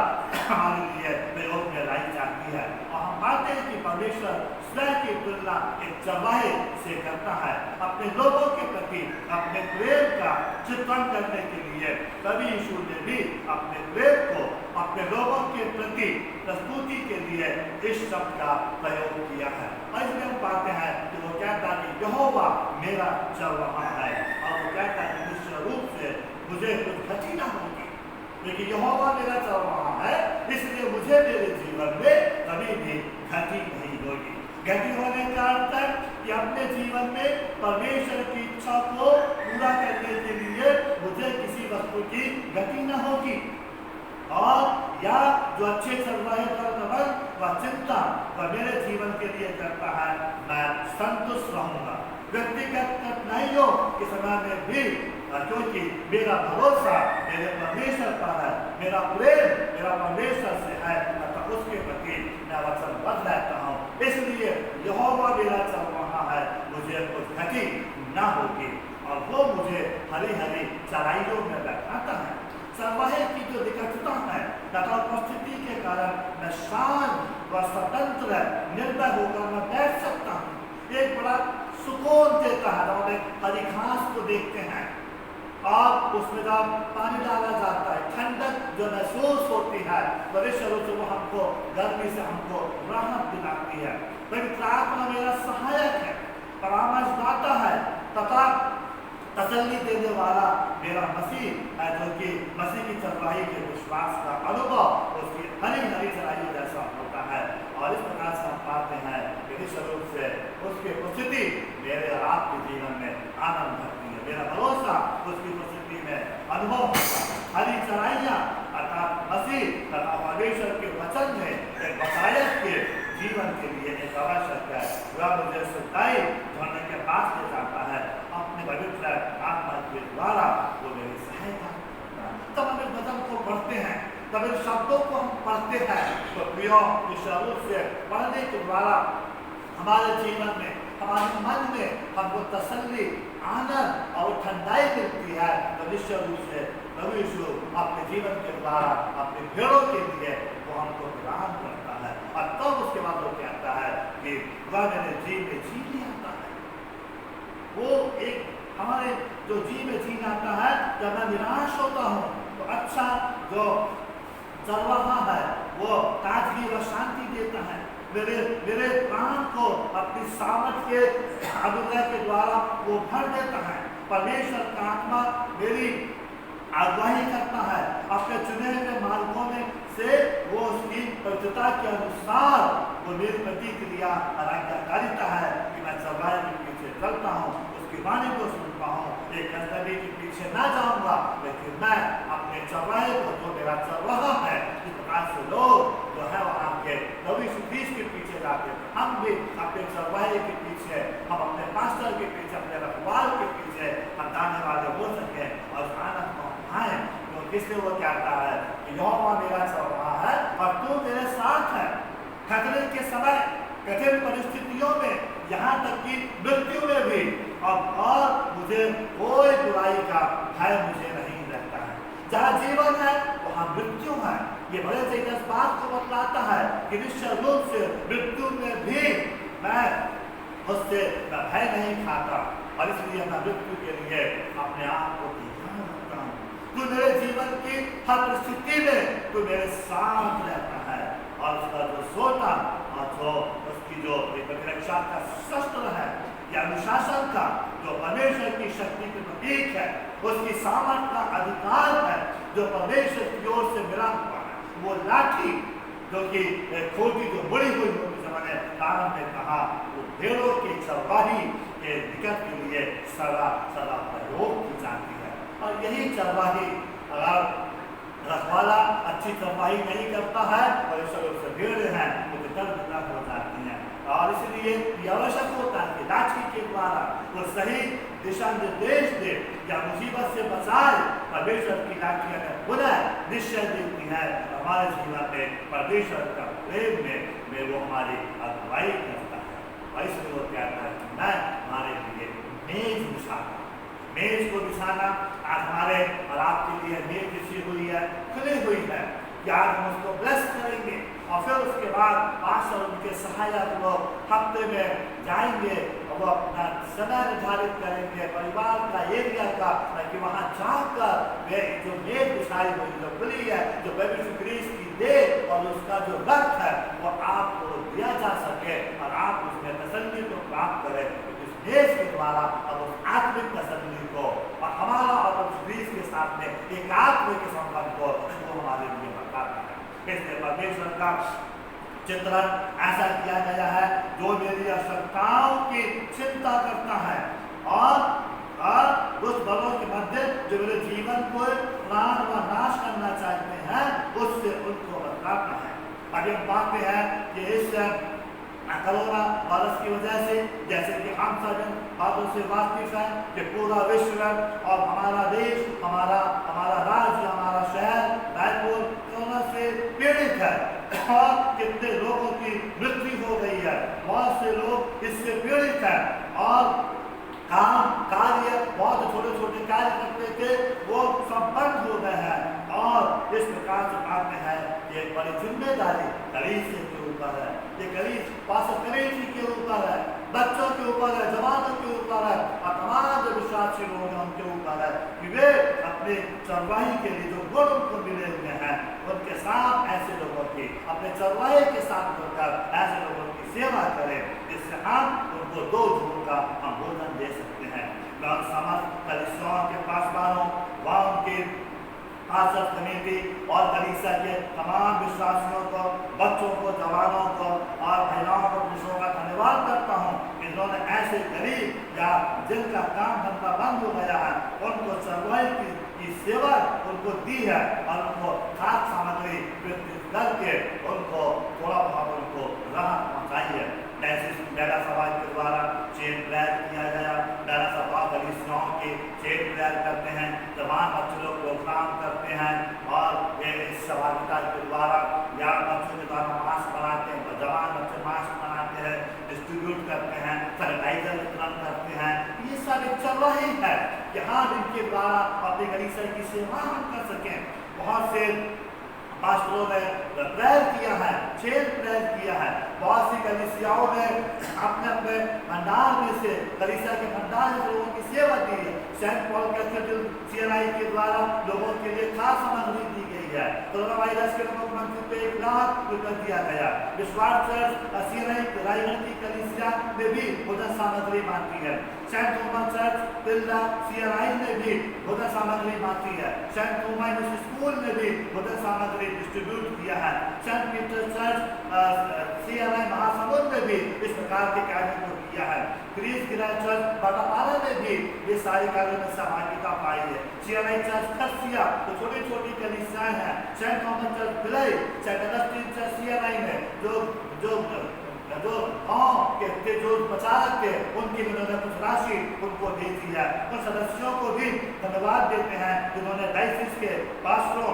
हमारे लिए प्रयोग में लाई जाती है और हम पाते हैं कि परमेश्वर स्वयं की तुलना एक चरवाहे से करता है। अपने लोगों के प्रति अपने प्रेम का चित्रण करने के लिए प्रभु यीशु ने भी अपने प्रेम को अपने लोगों के प्रति प्रस्तुति के लिए इस शब्द का प्रयोग किया है। और इसमें हम पाते हैं कि वो कहता है कि यहोवा मेरा चरवाहा है और वो कहता है निश्चित रूप से मुझे कुछ क्षति न होगी, लेकिन यहोवा मेरा चरवाहा है इसलिए मुझे मेरे जीवन में कभी भी क्षति नहीं होगी। क्षति होने का अर्थ है कि अपने जीवन में परमेश्वर की इच्छा को पूरा करने के लिए मुझे किसी वस्तु की गति न होगी और या जो अच्छे चरवाहे का प्रबंध व चिंता वह मेरे जीवन के लिए करता है, मैं संतुष्ट रहूंगा। व्यक्तिगत कठिनाइयों के समय में भी क्योंकि मेरा भरोसा मेरे परमेश्वर पर है, मेरा प्रेम मेरा परमेश्वर से है तथा उसके प्रति मैं वचनबद्ध रहता हूँ। इसलिए यहोवा मेरा चरवाहा है, मुझे कुछ क्षति न होगी और वो मुझे हरी हरी चराइयों में बैठाता है। चरवाहे की जो निकटता है तथा उपस्थिति के कारण मैं शांत व स्वतंत्र निर्भय होकर मैं बैठ सकता हूँ। एक बड़ा सुकून देता है जब हम हरी घास को देखते हैं और उसमें जब पानी डाला जाता है, ठंडक जो महसूस होती है पवित्र रूप से वो हमको गर्मी से हमको राहत दिलाती है। पवित्र आत्मा मेरा सहायक है, परामर्शदाता है तथा तसल्ली देने वाला मेरा मसीह है, जो कि मसीह की चरवाही के विश्वास का अनुभव उसकी हरी हरी चराइयों जैसा होता है। और इस प्रकार से हम पाते हैं कि निश्चित रूप से उसकी उपस्थिति मेरे और आपके जीवन में आनंद भरती है। मेरा भरोसा उसकी उपस्थिति में अनुभव होता है। हरी चराइयाँ अर्थात मसीह तथा परमेश्वर के वचन में एक बसायक के जीवन के लिए एक आवश्यक है। वह मुझे सच्चाई झरने के पास ले जाता है, अपने पवित्र आत्मा के द्वारा वो मेरी सहायता करता है। तब हम इस वचन को पढ़ते हैं, तब इन शब्दों को हम पढ़ते हैं तो प्रियो इस रूप से पढ़ने के द्वारा हमारे जीवन में हमारे मन में हमको तसल्ली, आनंद और ठंडाई मिलती है। तो निश्चित रूप से प्रभु यीशु अपने जीवन के द्वारा अपने भेड़ों के लिए वो हमको प्रदान करता है और तब उसके बाद वो कहता है कि वह मेरे जी में जी आता है। वो एक हमारे जो जी में जी आता है जब मैं निराश होता हूँ तो अच्छा जो चरवाहा है वो ताजगी व शांति देता है। मेरे प्राण को अपनी सामर्थ के अनुग्रह के द्वारा वो भर देता है। परमेश्वर का आत्मा मेरी अगुवाई करता है, अपने चुने हुए मार्गों में से वो उसकी पवित्रता के अनुसार वो मेरी प्रतिक्रिया और आज्ञाकारिता है कि मैं चरवाहे के पीछे चलता हूँ, उसकी वाणी को सुनता हूँ, एक गंदगी के पीछे ना जाऊंगा, लेकिन मैं अपने चरवाहे को, जो मेरा चरवाहा है, इस प्रकार से लोग जो है वहाँ के प्रभु यीशु मसीह के पीछे जाते, हम भी अपने चरवाहे के पीछे, हम अपने पास्टर के पीछे, अपने रखवाल के पीछे हम जाने वाले हो सके और आनंद को पाए। इसलिए वो कहता है कि यहोवा मेरा चरवाहा है और तू मेरे साथ है। खतरे के समय, कठिन परिस्थितियों में, यहाँ तक कि मृत्यु में भी और मुझे कोई बुराई का भय मुझे नहीं रहता है। जहाँ जीवन है वहाँ मृत्यु है। ये बड़े से इस बात को बतलाता है कि निश्चय रूप से मृत्यु में भी मैं उससे भय नहीं खाता और इसलिए मैं मृत्यु के लिए अपने आप को ध्यान रखता हूँ। तू मेरे जीवन की हर परिस्थिति में तू मेरे साथ रहता है और उसका जो सोटा और जो उसकी जो प्रतिरक्षा का शस्त्र है या अनुशासन का जो परमेश्वर की शक्ति के प्रतीक है, उसकी सामर्थ का अधिकार है जो परमेश्वर की ओर से मिला हुआ है, वो लाठी जो कि खोटी जो बड़ी हुई होती है, मैंने प्रारंभ में कहा, वो भेड़ों के चरवाही के निकट के लिए सदा सदा प्रयोग की जाती है। और यही चरवाही अगर रखवाला अच्छी चरवाही नहीं करता है और उससे भेड़ हैं वो दर्दनाक हो जाती हैं और इसलिए यह आवश्यक होता है कि लाठी के द्वारा वो सही दिशा निर्देश दे या मुसीबत से बचाए। परमेश्वर की लाठी अगर पुनः निश्चय देती है हमारे जीवन में परमेश्वर का प्रेम में वो हमारी अगुवाई करता है और इसलिए वो कहता है कि मैं हमारे लिए मेज बिछाता, मेज को बिछाना आज हमारे और आपके लिए मेज बिछी हुई है, खुली हुई है कि आज हम उसको ब्लेस करेंगे और फिर उसके बाद पास्टर उनके सहायक लोग हफ्ते में जाएंगे और वो अपना समय निर्धारित करेंगे परिवार का एरिया का कि वहाँ जाकर वे जो मेज बिछाई हुई जो खुली है जो प्रभु यीशु मसीह की देह और उसका जो रक्त है वो आपको दिया जा सके और आप उसमें तसल्ली को प्राप्त करें देश के द्वारा अब उस आत्मिक तसल्ली को और हमारा और उस के साथ में एक आत्मिक के संबंध को वो हमारे लिए बताता है। इसलिए परमेश्वर का चित्रण ऐसा किया गया है जो मेरी आवश्यकताओं की चिंता करता है और उस बलों के मध्य जो मेरे जीवन को प्राण व नाश करना चाहते हैं उससे उनको बताता है। अभी हम पाते हैं कि इस कोरोना वायरस की वजह से जैसे कि हम सभी बातों से वाकिफ है कि पूरा विश्व और हमारा देश, हमारा राज्य, हमारा शहर रायपुर कोरोना से पीड़ित है और कितने लोगों की मृत्यु हो गई है, बहुत से लोग इससे पीड़ित है और काम कार्य बहुत छोटे छोटे कार्य करते थे वो सब बंद हो गए हैं और इस प्रकार से बात है कि एक बड़ी जिम्मेदारी कलीसिया के ऊपर है। ये कलीसिया पास्टर कलीसिया के ऊपर है, बच्चों के ऊपर है, जवानों के ऊपर है और तमाम जो विश्वासी लोग हैं उनके ऊपर है कि वे अपने चरवाही के लिए जो गुण उनको मिले हुए हैं उनके साथ ऐसे लोगों की अपने चरवाही के साथ होकर ऐसे लोगों की सेवा करें जिससे हम उनको दो झूठ का हम भोजन दे सकते हैं। समस्त कलीसियाओं के पासवानों व उनके पास्टर कमेटी और कलीसिया के तमाम विश्वासियों को, बच्चों को, जवानों को और महिलाओं को पुरुषों का धन्यवाद करता हूँ। इन्होंने ऐसे गरीब या जिनका काम धंधा बंद हो गया है उनको चरवाही की सेवा उनको दी है और उनको खाद्य सामग्री वितरित करके उनको थोड़ा बहुत उनको राहत पहुँचाई है। मेरा सभा के द्वारा चेन प्रेयर किया गया, मेरा सभा कलीसियाओं के चेन प्रेयर करते हैं, जवान बच्चे लोग प्रोग्राम करते हैं और वे इस सहभागिता के द्वारा या बच्चों के द्वारा मास्क बनाते हैं, जवान बच्चे मास्क बनाते हैं, डिस्ट्रीब्यूट करते हैं, सैनिटाइजर वितरण करते हैं। ये सब एक चरवाही है कि हाँ इनके द्वारा अपने कलीसिया की सेवा हम कर सकें। बहुत से पास्टरों ने प्रेयर किया है, चेन प्रेस किया है। बहुत सी कलीसियाओं ने अपने अपने भंडार में से, कलीसिया के भंडार में लोगों की सेवा दी है। सेंट पॉल कैथेड्रल सीएनआई के द्वारा लोगों के लिए खास सामग्री दी गई है। कोरोना वायरस के मुख्यमंत्री पे 1 लाख रुपए दिया गया। विश्वास चर्च सीएनआई रायगढ़ की कलीसिया में भी भोजन सामग्री बांटी है। Saint Thomas church Tilda CNI ने भी भोजन सामग्री बांटी है। सेंट थॉमस स्कूल ने भी भोजन सामग्री डिस्ट्रीब्यूट किया है। Saint Peter church CNI Mahasamund ने भी इस प्रकार के कार्य को किया है। क्रिस गिराज चर्च बटापारा ने भी ये सारे कार्यों में सहभागिता पाई है। सीएनआई चर्च खरसिया तो छोटी छोटी कलीसियाएं हैं। Saint Thomas church Bhilai, saint Augustine church CNI ने जो के जो प्रचारक थे उनकी उन्होंने कुछ राशि उनको दे दी है। उन सदस्यों को भी धन्यवाद देते हैं जिन्होंने डायसिस के पास्टरों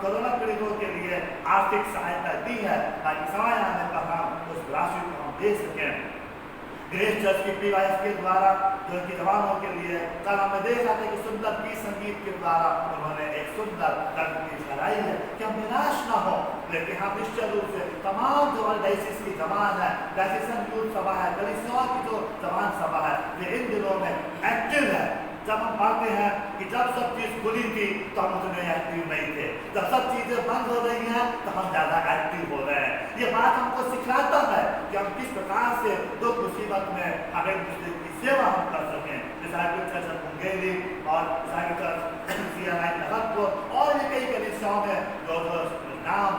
कोरोना पीड़ितों के लिए आर्थिक सहायता दी है, ताकि समय आने पर हम उस राशि को हम दे सकें। ग्रेस चर्च की पीवाईएस के द्वारा जो कि जवानों के लिए कल हमने देखा था कि सुंदर गीत संगीत के द्वारा उन्होंने एक सुंदर रंग फहराई है कि हम निराश ना हो, लेकिन हम निश्चित रूप से तमाम जो डायसिस की जवान है, डायसिसन यूथ सभा है, कलीसियाओं की जो जवान सभा है, वे इन दिनों में एक्टिव है। जब हम पढ़ते हैं कि जब सब चीज खुली थी तो हम उतने एक्टिव नहीं थे, जब सब चीजें बंद हो रही हैं तो हम ज्यादा एक्टिव हो रहे हैं। ये बात हमको सिखाता है कि हम किस प्रकार से दुख मुसीबत में हर एक दूसरे की सेवा हम कर सकें। डिसाइपल चर्च मुंगेली और डिसाइपल चर्च सीएनआई नगरपुर और ये कई कलीसियाओं में जो नाम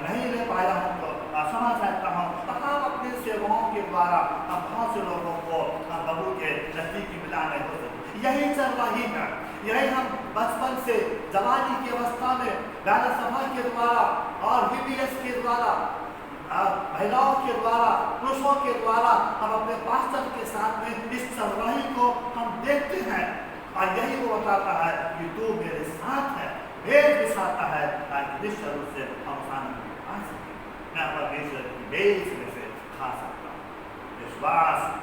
नहीं ले पाया हूँ तो क्षमा चाहता हूँ। हम अपनी सेवाओं के द्वारा हम बहुत से लोगों को हम प्रभु के नजदीकी मिलाने हो सकते। यही चल रही है, यही हम बचपन से जवानी की अवस्था में गाना सभा के द्वारा और बीबीएस के द्वारा, महिलाओं के द्वारा, पुरुषों के द्वारा हम अपने पास्टर के साथ में इस चरवाही को हम देखते हैं और यही वो बताता है कि तू मेरे साथ है, मेल बिछाता है ताकि निश्चित रूप से हम आनंद पा सकें। मैं परमेश्वर की मेल में से खा सकता हूँ। विश्वास,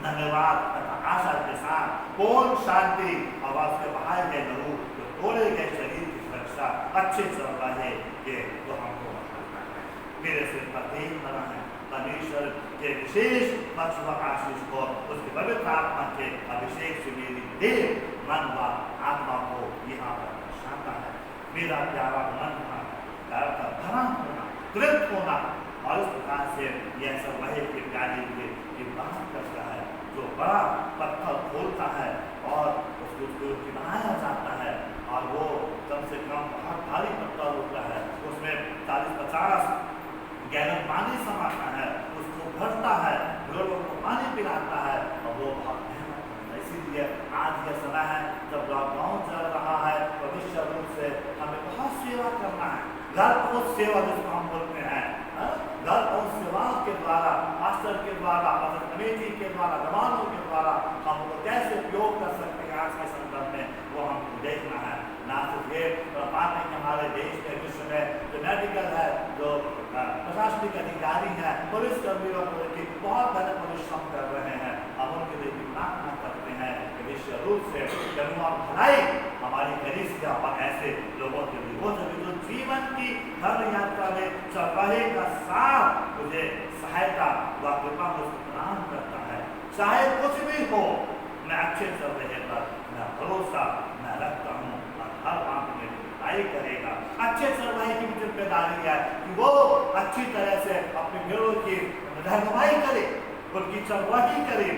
धन्यवाद तथा आशा के साथ पूर्ण शांति और उसके बाहर गए लहू जो तोड़े गए शरीर की सुरक्षा अच्छे चरवाहे के तो हमको बताता है। मेरे सिर पर देख बना है परमेश्वर के विशेष पक्ष व आशीष को उसके पवित्र आत्मा के अभिषेक से मेरी देह, मन व आत्मा को यहाँ पर दर्शाता है। मेरा प्यारा मन का भरा होना, तृप्त होना और इस प्रकार से यह सब वही के प्यारे हुए की बात करता है जो बड़ा पत्थर खोलता है और उसको बनाया जाता है और वो कम से कम बहुत भारी पत्थर होता है, उसमें 40-50 गैलन पानी समाता है, उसको भरता है, लोगों को पानी पिलाता है और वो बहुत मेहनत करता है। इसीलिए आज यह समय है जब लॉकडाउन चल रहा है तो निश्चित रूप से हमें बहुत सेवा करना है। घर पहुंच सेवा जिसको हम बोलते हैं, घर पहुंच सेवाओं के द्वारा, मास्टर के द्वारा, कमेटी के द्वारा, जवानों के द्वारा हम उनको कैसे उपयोग कर सकते हैं आज के संदर्भ में वो हमको देखना है। ना सिर्फ ये पाते कि हमारे देश में, विश्व में जो मेडिकल है, जो प्रशासनिक अधिकारी हैं, पुलिस कर्मियों को बहुत बड़े परिश्रम कर रहे हैं, हम उनके लिए भी प्रार्थना करते हैं कि निश्चित रूप से करुणा और भलाई हमारी कलीसिया और ऐसे लोगों के लिए हो सके जो जीवन की हर यात्रा में चरवाहे का साथ मुझे सहायता व कृपा मुझे प्रदान करता है। चाहे कुछ भी हो, मैं अच्छे चरवाहे पर मैं भरोसा मैं रखता हूँ और हर बात में भलाई करेगा। अच्छे चरवाहे की भी जिम्मेदारी है कि वो अच्छी तरह से अपने भेड़ों की रहनुमाई करे, उनकी चरवाही करे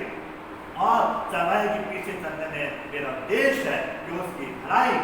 और चरवाहे के पीछे चलने में मेरा उद्देश्य है कि उसकी भलाई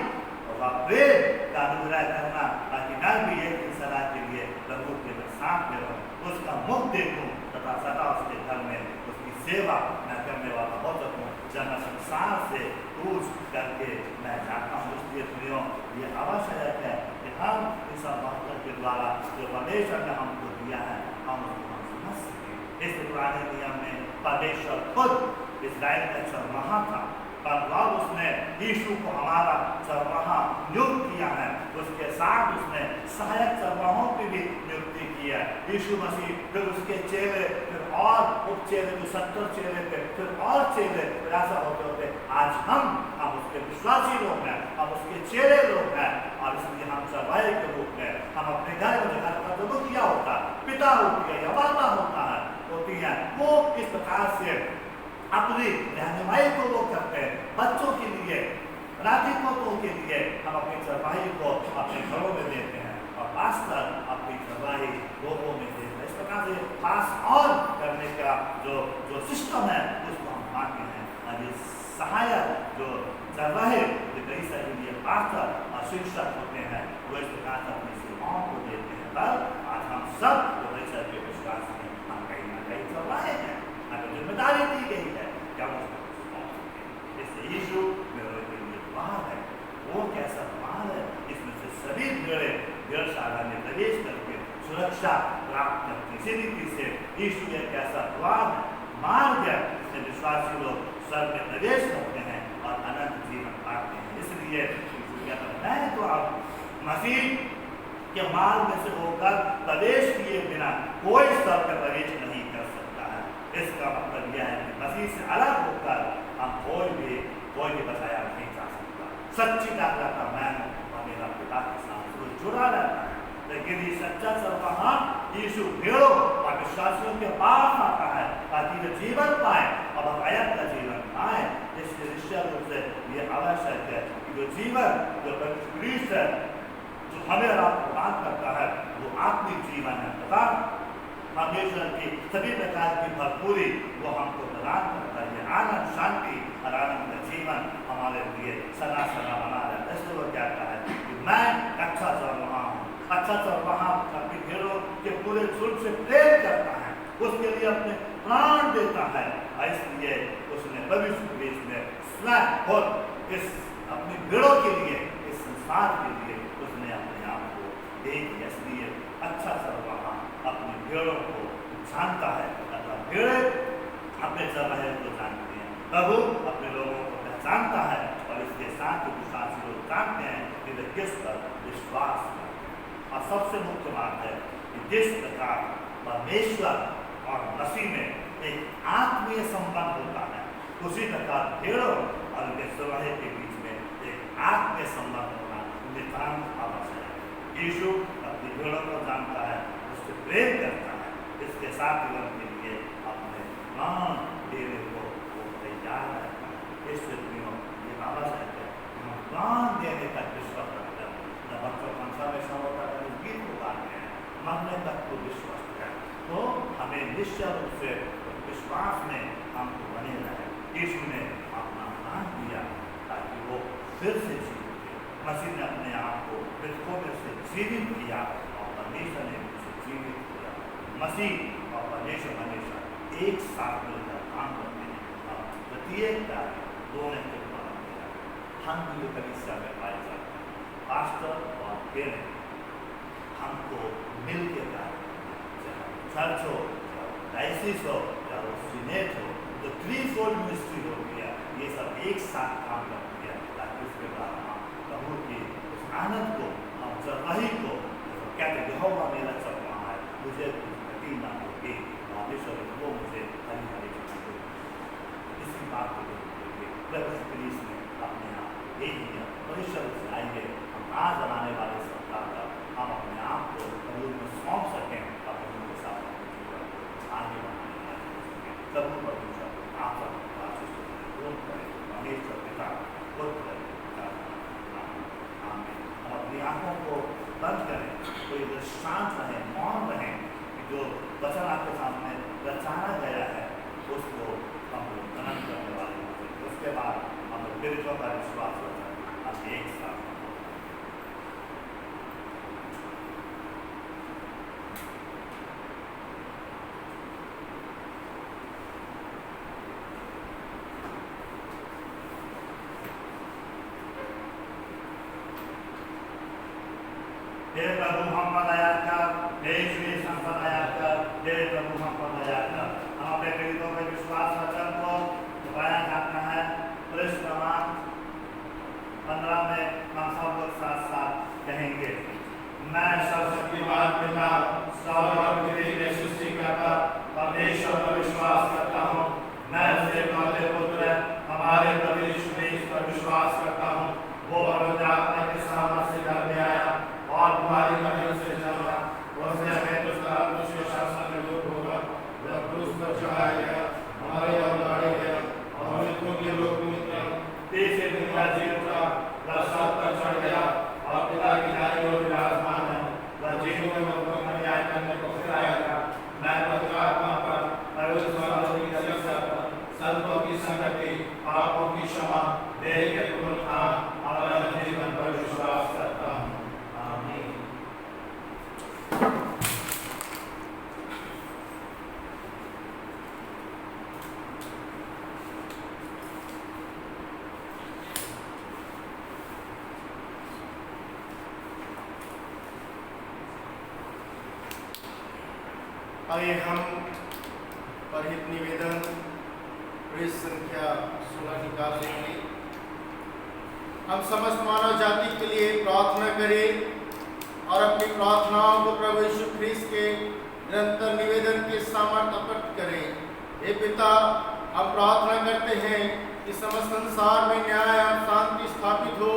और प्रेम का अनुग्रह करना, ताकि मैं भी एक सलाह के लिए प्रभु के साथ में रहूं, उसका मुख देखूं तथा सदा उसके घर में उसकी सेवा मैं करने वाला हो सकूं। जब मैं संसार से कूच करके मैं जाता हूँ, इसलिए सुनियो ये आवश्यक है कि हम इस बातों के द्वारा जो परमेश्वर ने हमको दिया है हम उसको समझ सकें। इस पुराने नियम में परमेश्वर खुद इस्राएल का चरवाहा था, पर अब उसने यीशु को हमारा चरवाहा नियुक्त किया है, उसके साथ उसने सहायक चरवाहों की भी नियुक्ति की है। यीशु मसीह फिर उसके चेले, फिर और उप चेले जो 70 चेले थे, फिर और चेले, फिर ऐसा होते होते आज हम उसके विश्वासी लोग हैं, हम उसके चेले लोग हैं और इसलिए हम चरवाहे के रूप में हम अपने घर में घर का जो किया होता पिता होती है या माता होती है, वो इस प्रकार से अपनी रहनुमाई को वो करते हैं। बच्चों के लिए, नागरिकों के लिए हम अपनी चरवाही को अपने घरों में देते हैं और पास्टर अपनी चरवाही लोगों में देते हैं। इस प्रकार से पास ऑन करने का जो सिस्टम है उसको हम मानते हैं। और ये सहायक जो चरवाहे जो कई सारे लिए पास्टर और शिक्षक होते हैं, वो इस प्रकार से अपनी सेवाओं को देते हैं। तब आज हम सब जो वैसे के विश्वास में हम कहीं ना कहीं चरवाहे हैं, हमें जिम्मेदारी दी गई है क्या इससे यीशु मेरे लिए द्वार है। वो कैसा द्वार है, इसमें से सभी भेड़शाला में प्रवेश करके सुरक्षा प्राप्त करती। इसी रीति से यीशु एक ऐसा द्वार है, मार्ग है, जिसमें विश्वासी लोग स्वर्ग में प्रवेश करते हैं और अनंत जीवन पाते हैं। इसलिए यीशु कहता है, मैं तो आप मसीह के मार्ग में से होकर प्रवेश किए बिना कोई स्वर्ग में प्रवेश नहीं कर सकता है। इसका मतलब यह है कि मसीह से अलग होकर हम कोई भी बचाया नहीं जा सकता। सच्ची का मैं और मेरा पिता के साथ वो जुड़ा रहता है। लेकिन ये सच्चा चरवाहा यीशु भेड़ों और विश्वासियों के पास आता है ताकि वे जीवन पाए और बकायत का जीवन पाए। इसलिए निश्चय रूप से ये आवश्यक है कि जो जीवन जो क्रिस्ट है, जो हमें और आपको प्रदान करता है, वो आत्मिक जीवन है तथा परमेश्वर की सभी प्रकार की भरपूरी वो हमको प्रदान करता है। आनंद, शांति और आनंद का जीवन हमारे लिए सदा सदा बना रहता है। इसलिए वो कहता है कि मैं अच्छा चरवाहा हूँ। अच्छा चरवाहा अपनी भेड़ों के पूरे झुंड से प्रेम करता है, उसके लिए अपने प्राण देता है। और इसलिए उसने भविष्य में स्वयं खुद इस अपनी भेड़ों के लिए, इस संसार के लिए उसने अपने आप को दे दिया। इसलिए अच्छा चरवाहा अपनी भेड़ों को जानता है अथवा भेड़े अपने चरवाहे को जानते हैं। प्रभु अपने लोगों को पहचानता है और इसके साथ विश्वासी लोग जानते हैं कि वे किस पर विश्वास करते हैं। और सबसे मुख्य बात है कि जिस प्रकार परमेश्वर और मसीह में एक आत्मीय संबंध होता है, उसी प्रकार भेड़ों और उनके चरवाहे के बीच में एक आत्मीय संबंध होना नितांत आवश्यक है। यीशु अपनी भेड़ों को जानता है, उससे प्रेम करता है, इसके साथ जीवन के लिए अपने प्राण देने को वो तैयार रहता है। इस स्थितियों ये आवश्यक है हम प्राण देने का विश्वास रखते हैं। जब बच्चों कंसर्वेशन होता है, गीत को गाते हैं, मरने तक को विश्वास है, तो हमें निश्चय रूप से विश्वास में हमको बने रहे। यीशु ने अपना प्राण दिया ताकि वो फिर से जीवित। मसीह ने अपने आप को मृतकों में से जीवित किया और परमेश्वर ने उसे जीवित किया। मसीह और परमेश्वर हमेशा एक साथ मिलकर काम करते हैं और प्रत्येक कार्य दोनों के द्वारा किया। हम भी कलीसिया में पाए जाते हैं, पास्टर और पेरेंट हमको मिल के कार्य करना, चाहे चर्च हो, डायसिस हो, चाहे वो सीनेट हो, जो थ्री-फोल्ड मिनिस्ट्री होती है, ये सब एक साथ काम करती है ताकि उसके बाद हम प्रभु की उस आनंद को, हम चरवाही को कहते यहोवा मेरा चरवाहा है, मुझे गति ना होगी, परमेश्वर वो मुझे हरी हरी जगह देगी। इसी बात को देखते प्रभु क्रीस्त ने अपने आप दे दिया। परमेश्वर से आएंगे हम आज बनाने वाले सप्ताह का हम अपने आप को प्रभु में सौंप सकें और प्रभु के साथ आगे बढ़ाने वाले प्रभु परमेश्वर आप सबको आशीष करें। परमेश्वर पिता पुत्र आमीन। हम अपनी आंखों को बंद करें, कोई शांत रहे, मौन रहे कि जो वचन आपके सामने रचाया गया है उसको हम लोग मनन करने वाले होते। उसके बाद हम लोग बिरजों का विश्वास वचन हम एक साथ हे प्रभु हम पर दया कर, हे श्री संत दया कर, हे प्रभु हम पर दया कर। हम अपने पीड़ितों के विश्वास वचन को दोहराया जाता है। क्रमांक 15 में हम सब लोग साथ साथ कहेंगे, मैं सर्वशक्तिमान पिता सर्वव्यापी सृष्टिकर्ता परमेश्वर पर विश्वास करता हूँ। मैं उसके पहले पुत्र हमारे प्रभु यीशु मसीह पर विश्वास करता हूँ। वो पवित्र आत्मा के सामर्थ्य से घर में आया और तुम्हारी मदद से संतों की संगति, पापों की क्षमा, देह के पुनरुत्थान और अनंत जीवन पर विश्वास करता हूँ। आमीन। आइए हम परहित निवेदन पृष्ठ संख्या 16 निकाल लेंगे। हम समस्त मानव जाति के लिए प्रार्थना करें और अपनी प्रार्थनाओं को प्रभु यीशु ख्रीस्त के निरंतर निवेदन के सामर्थ्य अर्पित करें। हे पिता, हम प्रार्थना करते हैं कि समस्त संसार में न्याय और शांति स्थापित हो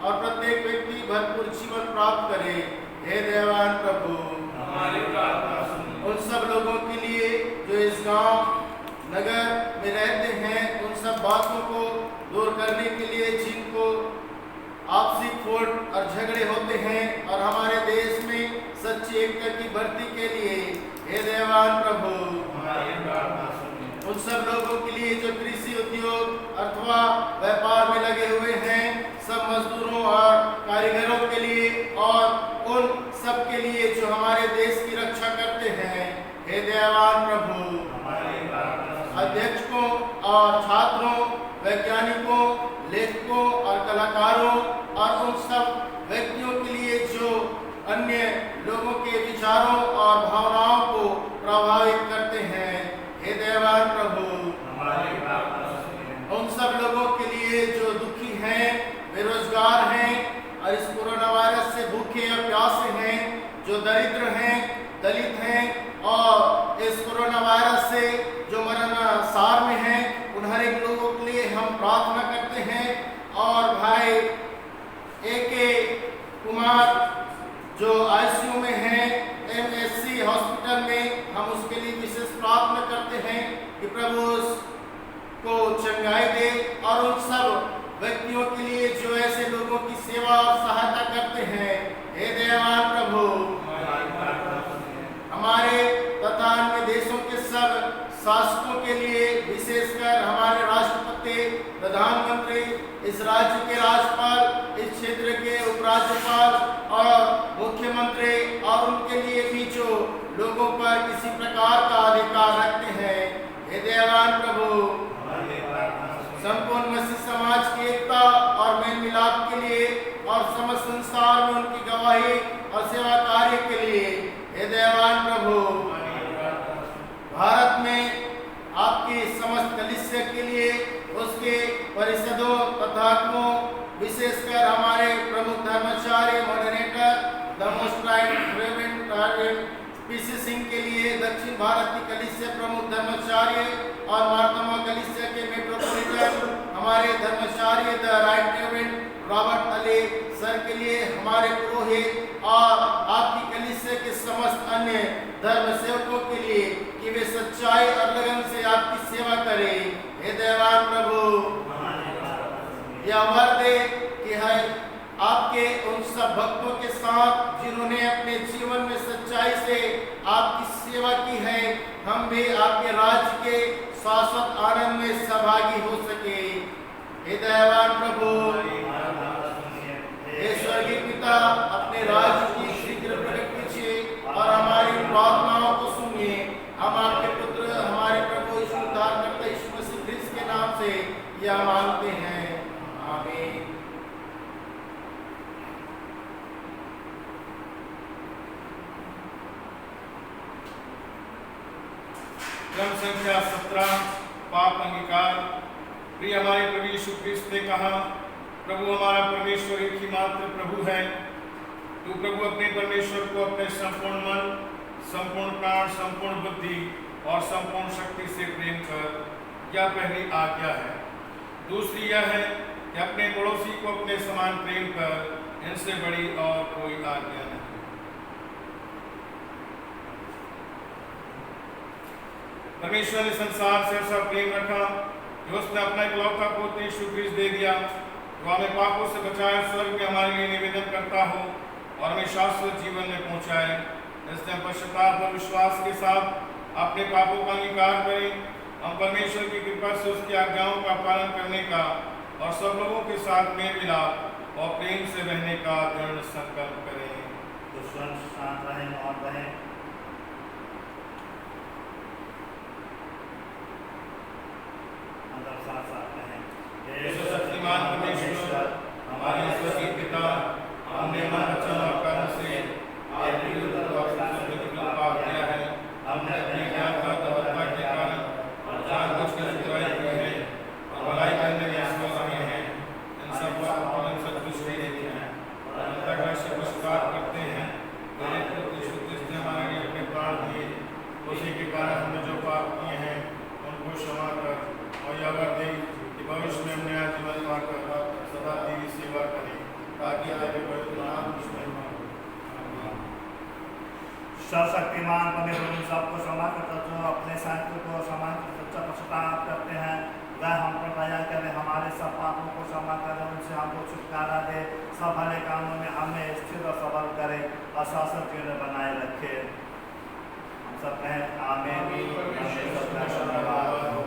और प्रत्येक व्यक्ति भरपूर जीवन प्राप्त करे। हे दयावान प्रभु, हमारी प्रार्थना सुनिए। उन सब लोगों के लिए जो इस गांव नगर में रहते हैं, उन सब बातों को दूर करने के लिए जिनको आपसी खोट और झगड़े होते हैं, और हमारे देश में सच्ची एकता की भर्ती के लिए हे दयावान प्रभु, हमारी प्रार्थना सुनिए। उन सब लोगों के लिए जो कृषि उद्योग अथवा व्यापार में लगे हुए हैं, सब मजदूरों और कारीगरों के लिए, और उन सब के लिए जो हमारे देश की रक्षा करते हैं, हे दयावान प्रभु, हमारी प्रार्थना सुनिए। अध्यक्षों और छात्रों, वैज्ञानिकों, लेखकों और कलाकारों और उन सब व्यक्तियों के लिए जो अन्य लोगों के विचारों और भावनाओं को प्रभावित करते हैं, हे दयावान प्रभु, हमारी प्रार्थना सुनिए। उन सब लोगों के लिए जो दुखी हैं, बेरोजगार हैं और इस कोरोना वायरस से भूखे और प्यासे हैं, जो दरिद्र हैं, दलित हैं और इस कोरोना वायरस से जो मरण सार में हैं, उन हर एक लोगों के लिए हम प्रार्थना करते हैं। और भाई ए.के. कुमार जो आईसीयू में हैं, एमएससी हॉस्पिटल में, हम उसके लिए विशेष प्रार्थना करते हैं कि प्रभु उसको चंगाई दे, और उन सब व्यक्तियों के लिए जो ऐसे लोगों की सेवा और सहायता करते हैं, हे दयावान प्रभु, हमारे तथा अन्य देशों के सब शासकों के लिए, विशेषकर हमारे राष्ट्रपति, प्रधानमंत्री, इस राज्य के राज्यपाल, इस क्षेत्र के उपराज्यपाल और मुख्यमंत्री, और उनके लिए भी जो लोगों पर किसी प्रकार का अधिकार रखते हैं, हे दयावान प्रभु, संपूर्ण मसीह समाज की एकता और मेल मिलाप के लिए और समस्त संसार में उनकी गवाही और सेवा कार्य के लिए, हे दयावान प्रभु, भारत में आपकी समस्त कलीसिया के लिए, उसके परिषदों तथा विशेषकर हमारे प्रमुख धर्माचार्य, moderator, the most right reverend PC Singh के लिए, दक्षिण भारत की कलीसिया प्रमुख धर्माचार्य और मार्तमा कलीसिया के मेट्रोपोलिटन हमारे धर्माचार्य the right reverend Robert Ali sir के लिए, हमारे पुरोहित और आपकी कलीसिया के समस्त अन्य धर्म सेवकों के लिए कि वे सच्चाई और लगन से आपकी सेवा करें। हे दयावान प्रभु, यह वर दे कि है आपके उन सब भक्तों के साथ जिन्होंने अपने जीवन में सच्चाई से आपकी सेवा की है, हम भी आपके राज्य के शाश्वत आनंद में सहभागी हो सके। हे दयावान प्रभु, हे स्वर्गीय पिता, अपने राज्य की शीघ्र प्रकट कीजिए और हमारी प्रार्थनाओं को सुनिए। हम आपके पुत्र, हमारे प्रभु यीशु उद्धारकर्ता यीशु मसीह ख्रीस्त के नाम से यह मांगते हैं, आमीन। क्रम संख्या 17 पाप अंगीकार। प्रिय हमारे प्रभु यीशु ख्रीस्त ने कहा, प्रभु हमारा परमेश्वर एक ही मात्र प्रभु है। तू प्रभु अपने परमेश्वर को अपने संपूर्ण मन, संपूर्ण प्राण, संपूर्ण बुद्धि और संपूर्ण शक्ति से प्रेम कर, यह पहली आज्ञा है। दूसरी यह है कि अपने पड़ोसी को अपने समान प्रेम कर, इनसे बड़ी और कोई आज्ञा नहीं। परमेश्वर ने संसार से ऐसा प्रेम रखा कि उसने अपना इकलौता पुत्र यीशु ख्रीस्त दे दिया, जो हमें पापों से बचाए, स्वर्ग में हमारे लिए निवेदन करता हो और हमें शाश्वत जीवन में पहुंचाए। इसलिए पश्चाताप और विश्वास के साथ अपने पापों का अंगीकार करें हम परमेश्वर की कृपा से उसकी आज्ञाओं का पालन करने का और सब लोगों के साथ मेल मिलाप और प्रेम से रहने का दृढ़ संकल्प करें। तो स्वयं शांत रहें और रहें। अंदर साथ साथ रहें। हे शक्तिमान परमेश्वर, हमारे स्वर्गीय पिता, हमने मन वचन और कर्म से आपकी पाप किया है। हमने अपने ज्ञान का तबक्का के कारण जानबूझकर बुराई की है और भलाई करने में असफल रहे हैं। इन सब पापों में संतुष्ट नहीं रहते हैं और अंतःकरण से पश्चाताप करते हैं। मेरे प्रति यीशु क्रिस्त ने हमारे लिए अपने प्राण दिए, उसी के कारण हमने जो पाप किए हैं उनको क्षमा कर और यह वर दे कि भविष्य में हम नया जीवन पाकर सदा तेरी सेवा करें, ताकि तेरे पवित्र नाम की महिमा हो। आमीन। सर्वशक्तिमान परमेश्वर उन सबको क्षमा करता जो अपने साथियों को क्षमा करता पश्चाताप करते हैं, वह हम पर दया करे, हमारे सब पापों को क्षमा करे, उनसे हमको छुटकारा दे, सब भले कामों में हमें स्थिर और सबल करे और शासन जीवन बनाए रखे। हम सब कहें आमीन। परमेश्वर का धन्यवाद हो।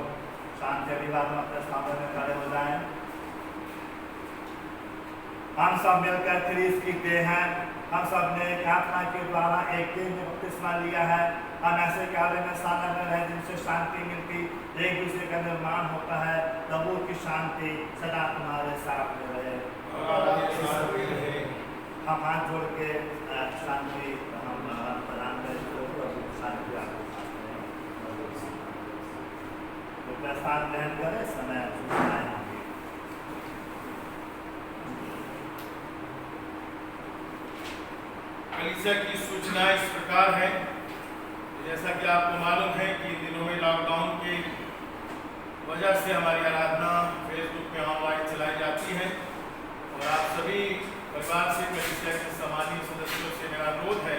शांति विवाद में अपने स्थान में खड़े हो जाएं। हम सब मिलकर ख्रीस्त की देह हैं। हम सब ने आत्मा के द्वारा एक देह में बपतिस्मा लिया है। हम ऐसे कार्य में शामिल रहे जिनसे शांति मिलती, एक दूसरे का निर्माण होता है। प्रभु की शांति सदा तुम्हारे साथ में रहे। हम हाथ जोड़ के शांति हम प्रदान करें तो प्रभु शांति आपको प्रसाद ग्रहण करें। समय सूचनाएं होंगी। कलीसिया की सूचनाएं इस प्रकार है, जैसा कि आपको मालूम है कि इन दिनों में लॉकडाउन की वजह से हमारी आराधना फेसबुक पे ऑनलाइन चलाई जाती है और आप सभी परिवार से, कलीसिया के सामान्य सदस्यों से मेरा अनुरोध है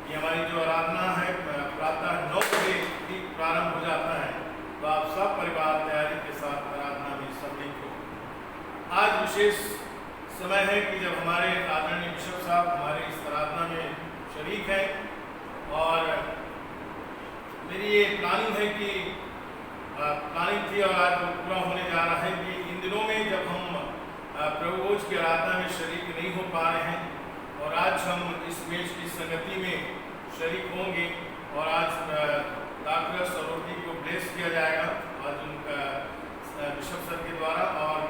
कि हमारी जो आराधना है प्रातः 9 बजे ठीक प्रारंभ हो जाता है, तो आप सब परिवार तैयारी के साथ आराधना में सम्मिलित हो। आज विशेष समय है कि जब हमारे आदरणीय बिशप साहब हमारे इस आराधना में शरीक हैं और मेरी ये प्लानिंग है कि प्लानिंग थी और आज पूरा होने जा रहा है कि इन दिनों में जब हम प्रभु भोज की आराधना में शरीक नहीं हो पा रहे हैं और आज हम इस मेज की संगति में शरीक होंगे और आज दाखरस और रोटी को ब्लेस किया जाएगा आज उनका बिशप सर के द्वारा। और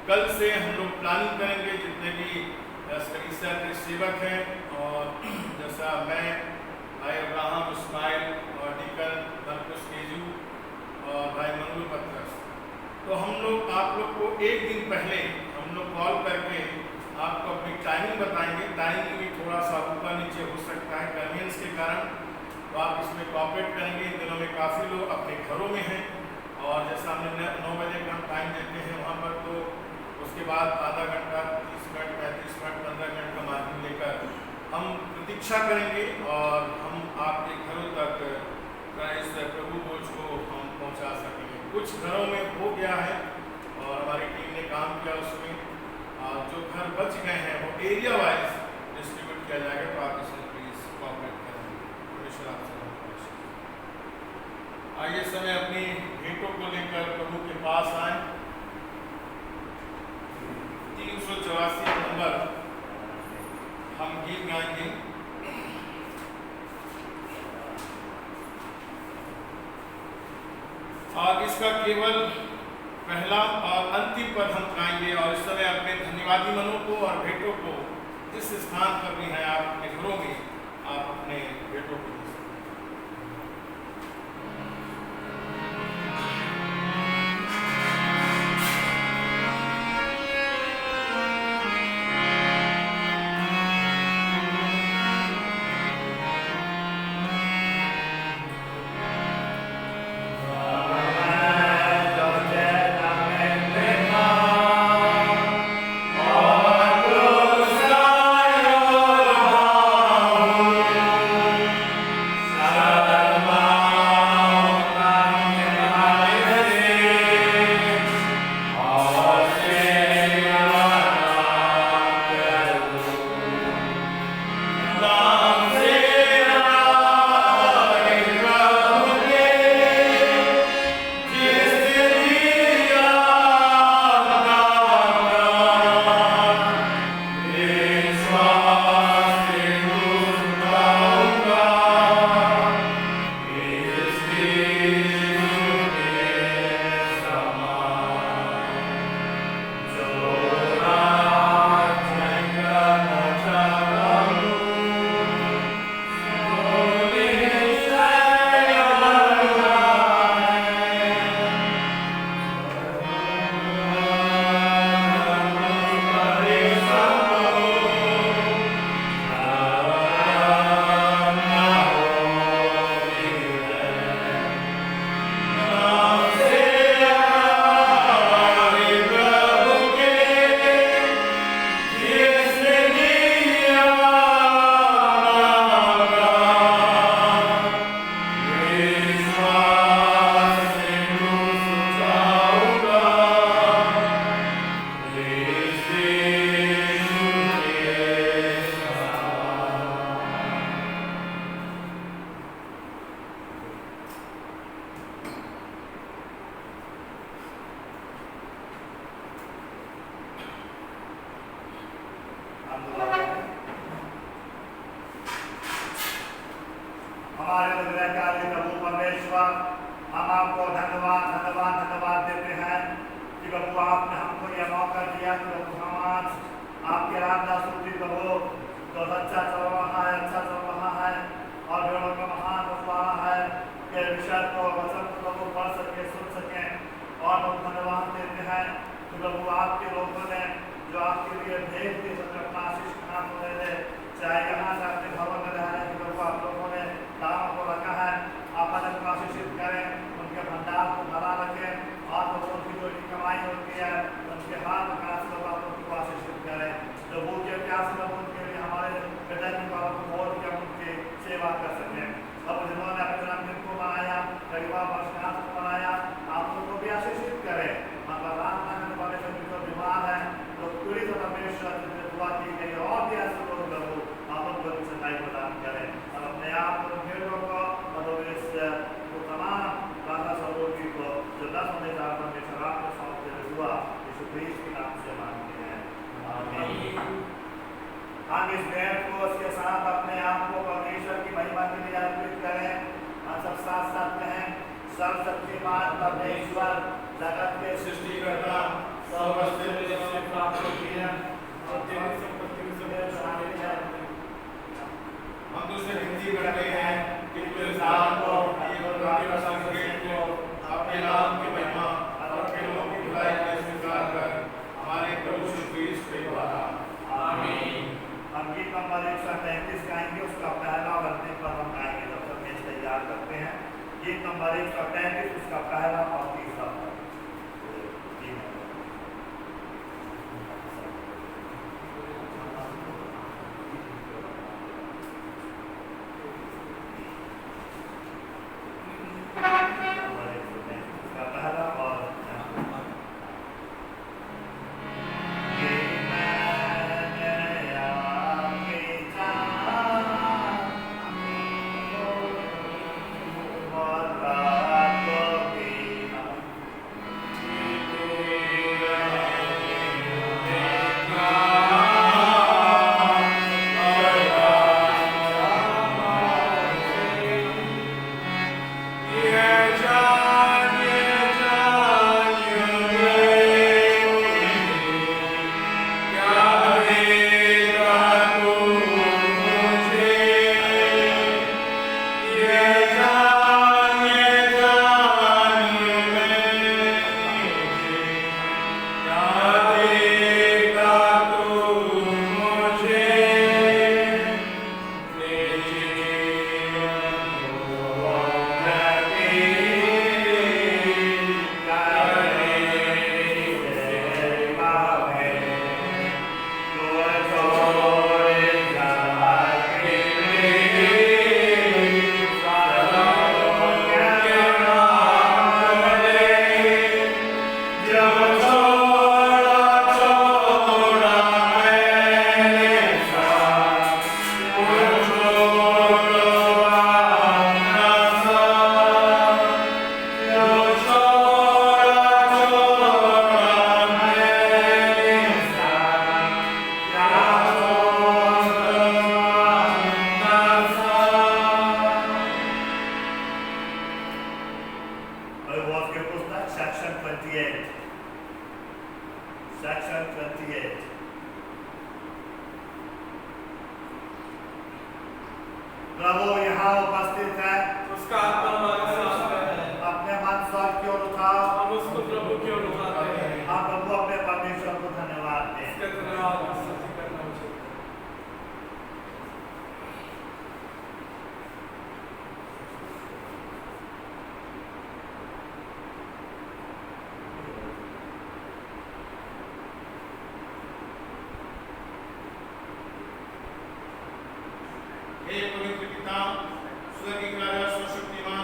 कल से हम लोग प्लानिंग करेंगे जितने भी कलीसिया के सेवक हैं, और जैसा मैं, भाई अब्राहम इस्माइल और डीकन मरकुस केजू और भाई मंगल पत्रस, तो हम लोग आप लोग को एक दिन पहले हम लोग कॉल करके आपको अपनी टाइमिंग बताएंगे। टाइमिंग भी थोड़ा सा ऊपर नीचे हो सकता है कन्वीनियंस के कारण, तो आप इसमें कोऑपरेट करेंगे। इन दिनों में काफ़ी लोग अपने घरों में हैं और जैसा हमने 9 बजे का टाइम देते हैं वहाँ पर, तो उसके बाद आधा घंटा, 30 मिनट, 35 मिनट, 15 मिनट का मार्जिन लेकर हम प्रतीक्षा करेंगे और हम आपके घरों तक इस प्रभु भोज को हम पहुँचा सकेंगे। कुछ घरों में हो गया है और हमारी टीम ने काम किया उसमें, और जो घर बच गए हैं वो एरिया वाइज डिस्ट्रीब्यूट किया जाएगा, तो आप इसमें प्लीज कोऑपरेट करेंगे। परमेश्वर आपसे आइए समय अपनी भेंटों को लेकर प्रभु के पास आए। 384 नंबर हम गीत गाएंगे। और इसका केवल पहला और अंतिम पद हम गाएंगे और इस समय अपने धन्यवादी मनों को और भेंटों को जिस स्थान पर भी हैं आप अपने घरों में आप अपने भेंटों को दे सकते हैं। धन्यवाद देते हैं कि प्रभु आपने हमको यह मौका दिया कि प्रभु हम आज आपके आराधना स्तुति प्रभु तो अच्छा चल रहा है और भेड़ों का महान बतलाना है कि विषय को वचन को प्रभु पढ़ सके सुन सके और हम धन्यवाद देते हैं कि प्रभु आपके लोगों ने जो आपके लिए भेज दिए सब अपना आशीष खाना को दे दे चाहे यहाँ से अपने घरों में रह रहे कि प्रभु आप लोगों ने दानों को रखा है आप उनको आशीषित करें उनके भंडार को भरा रखें और प्रभु उनकी जो कमाई होती है उनके हाथ विकास लोग आप उनको आशीषित करें जो भूखे प्यास में उनके लिए हमारे पिता की बाबा को बोल के हम उनकी सेवा कर सकें अब जिन्होंने अपने जन्मदिन को मनाया परिवार वर्षगांठ को मनाया आप लोगों को भी आशीषित करें मतलब राम नाम वाले जो बीमार है तो पूरी तरह परमेश्वर से दुआ की गई और भी ऐसे लोग प्रभु आप उनको सच्चाई प्रदान करें और अपने आप को भेड़ों को मतलब इस तमाम राधा सरोगी को जो 10 होने जा परमेश्वर आपने सौंपते हुए दुआ यीशु मसीह के नाम से मांगते हैं आमीन। हम इस भेड़ को उसके साथ अपने आप को परमेश्वर की महिमा के लिए अर्पित करें हम सब साथ साथ कहें सर्वशक्तिमान परमेश्वर जगत के सृष्टिकर्ता सर्वश्रेष्ठ से प्राप्त होती है और तेरी संपत्ति से शामिल है। हम दूसरे हिंदी करते हैं कि पूरे साल को ये संस्कृत को आपके नाम की महिमा और आपके लोगों की भलाई का स्वीकार कर हमारे प्रभु यीशु क्रिस्ट के द्वारा आमीन। हम गीत नंबर 133 गाएंगे उसका पहला और अंतिम पर हम गाएंगे जब तक मैच तैयार करते हैं गीत नंबर 133 उसका पहला और तीसरा पर प्रभु यहाँ उपस्थित है उसका आत्मा हमारे साथ है अपने मन स्वर्ग की ओर उठाओ हम उसको प्रभु की ओर उठाते हैं आप प्रभु अपने परमेश्वर को धन्यवाद दें इसका धन्यवाद स्तुति करना उचित हे पवित्र पिता स्वर्गीय राजा सर्वशक्तिमान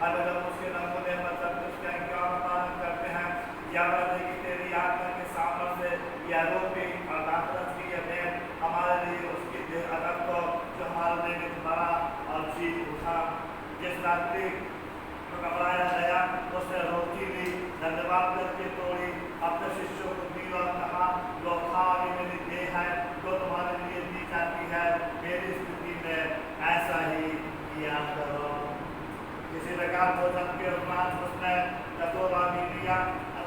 अगर हम उसके नमूने मतलब उसके आज्ञा का पालन करते हैं, याद रखें कि तेरी आत्मा के सामर्थ्य से यह रोटी और दाखरस की यह भेंट हमारे लिए उसकी देह अलग को जो हमारे लिए भी मरा और जी उठा। जिस रात्रि को घबराया गया उसने रोटी ली, धन्यवाद करके तोड़ी, अपने शिष्यों को दी और कहा, लो खाओ, ये मेरी देह है जो तुम्हारे लिए दी जाती है, मेरी स्थिति में ऐसा ही किया करो। इसी प्रकार भोजन के उपरांत उसने कटोरा भी लिया,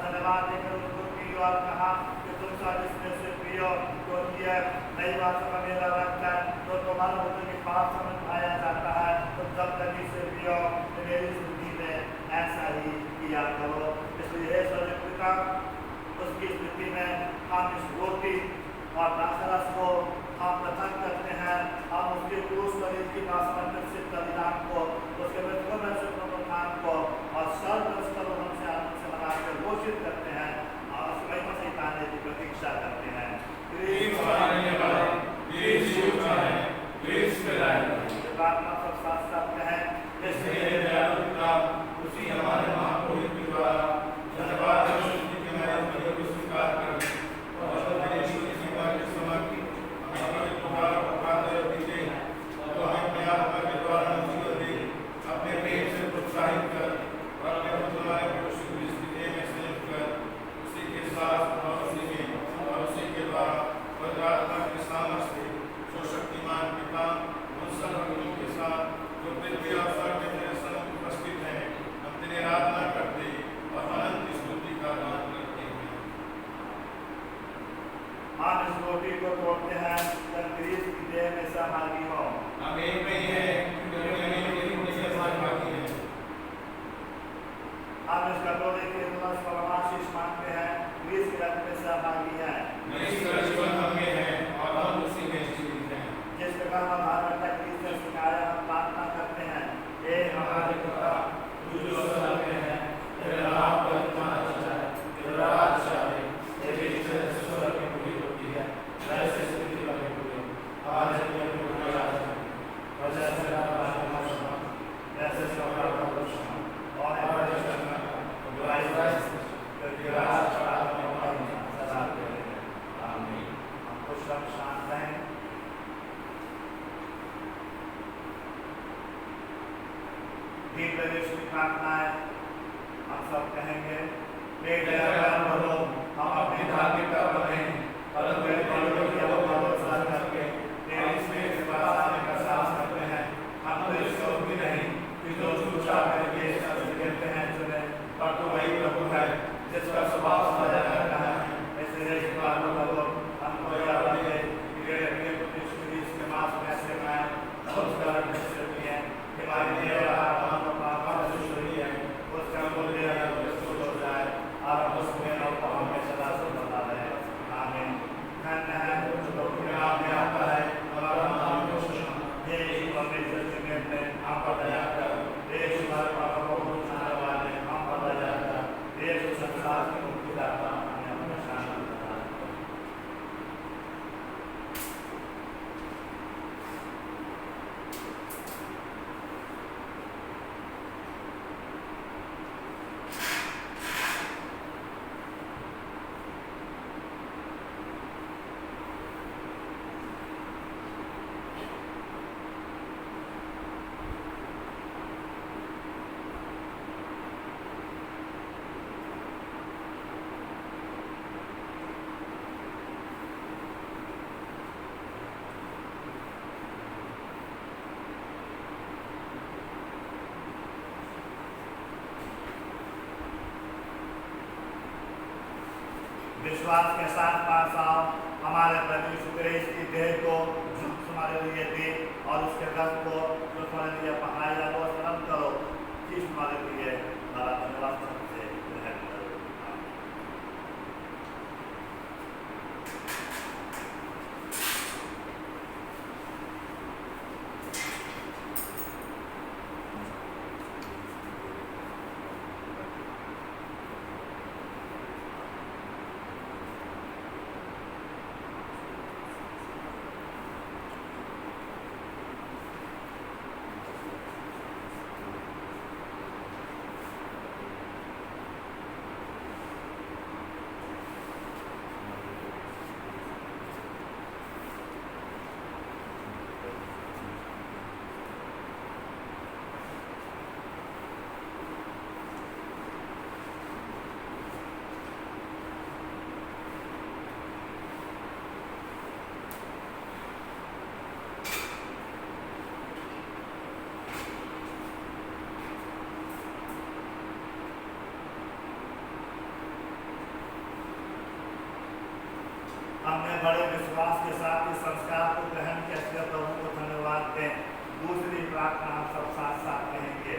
धन्यवाद देकर उसको पी और कहा कि तुम सब इसमें से पियो, क्योंकि यह नई बातों का मेरा रक्त है तो तुम्हारे होते के पास समझ आया जाता है। तुम जब कभी से पियो तो मेरी स्थिति में ऐसा ही किया करो। इसलिए हे स्वर्गीय पिता, उसकी स्थिति में हम इस रोटी और दाखरस को हम कथन करते हैं, हम उसके क्रूस पर इसकी बासमंदित बलिदान को, उसके मृत्यु में से पुनरुत्थान को और सर्वस्तरों हमसे आनंद से मनाकर घोषित करते हैं और उस महिमा से पाने की प्रतीक्षा करते हैं। प्रार्थना सब साथ साथ कहें। इसलिए दयालु पिता, उसी हमारे महापुरुष के द्वारा धन्यवाद और स्तुति के हमारे बलियों को स्वीकार करें और अपने यीशु की सेवा के समर्थ हमें तुम्हारा प्रभात दीजिए तो हमें अपने आत्मा के द्वारा जीवन दे, अपने प्रेम से प्रोत्साहित कर और अपने तुम्हारे पुरुष की स्थिति में संयुक्त कर, उसी के साथ और उसी में और उसी के द्वारा पवित्र आत्मा के सामर्थ्य से जो शक्तिमान पिता उन सब भक्तों के साथ जो पृथ्वी और स्वर्ग में तेरे सन्मुख उपस्थित हैं, हम तेरी आराधना करते और अनंत स्तुति का गान करते हैं। हम इस रोटी को तोड़ते हैं जब क्रिस्त की देह में सहभागी हो। हम एक नहीं है क्योंकि हमें तेरी देह में सहभागी हैं। हम इस कटोरे के द्वारा परमाशीष मांगते हैं, क्रिस्त के रक्त में सहभागी है। इसका जीवन हम में है और हम उसी में जीवित हैं। जिस प्रकार हम धार्मिकता क्रिस्त ने सिखाया, हम प्रार्थना करते हैं, हे हमारे पिता, तू जो स्वर्ग में है, तेरा नाम पवित्र माना जाए, तेरा राज्य आए, तेरी इच्छा जैसे स्वर्ग में पूरी होती है, वैसे पृथ्वी पर भी पूरी हो। आज हमें पूरा याद है और जैसे हमारा क्षमा, वैसे हमारा क्षमा और हमारे क्षमा बुराई करके राज प्राप्त करने सदा के लिए। आमीन। हमको सब शांत रहें। दीन प्रदेश की प्रार्थनाएं हम सब कहेंगे। हे दयावान प्रभु, हम अपनी धार्मिकता पर नहीं परंतु तेरे बलियों की भरोसा करके तेरी स्नेह से बसाने का साहस करते हैं। हम तो इस योग भी नहीं कि जो चुपचाप करके शब्द कहते हैं चुने, पर तू वही प्रभु है जिसका स्वभाव सदा रहता है। इसलिए इस बात को हमको याद रखे कि तेरे प्रति क्रीस्त के मांस में से खाएं और उसका रक्त से पिएं। हमारी देह और आत्मा को पाप से शुद्ध है, उसका मूल्य प्रस्तुत हो जाए और उसमें हमको हमें सदा से बना रहे। आमीन। धन्य है जो प्रभु के नाम में आता है, हमारा नाम रोशन। हे यीशु परमेश्वर के बेटे, हम पर दया कर। हे यीशु हमारे पापों को क्षमा वाले, हम पर दया कर। हे यीशु संसार की मुक्तिदाता, हमें अपना शान बना। विश्वास के साथ पास आओ, हमारे प्रभु यीशु क्रिस्त की देह को जो तुम्हारे लिए दे और उसके रक्त को जो तुम्हारे लिए पहाड़ा वो स्मरण करो कि तुम्हारे लिए बड़ा धन्यवाद से ग्रहण करो। इसलिए प्रभु को धन्यवाद दें। दूसरी प्रार्थना हम सब साथ साथ कहेंगे।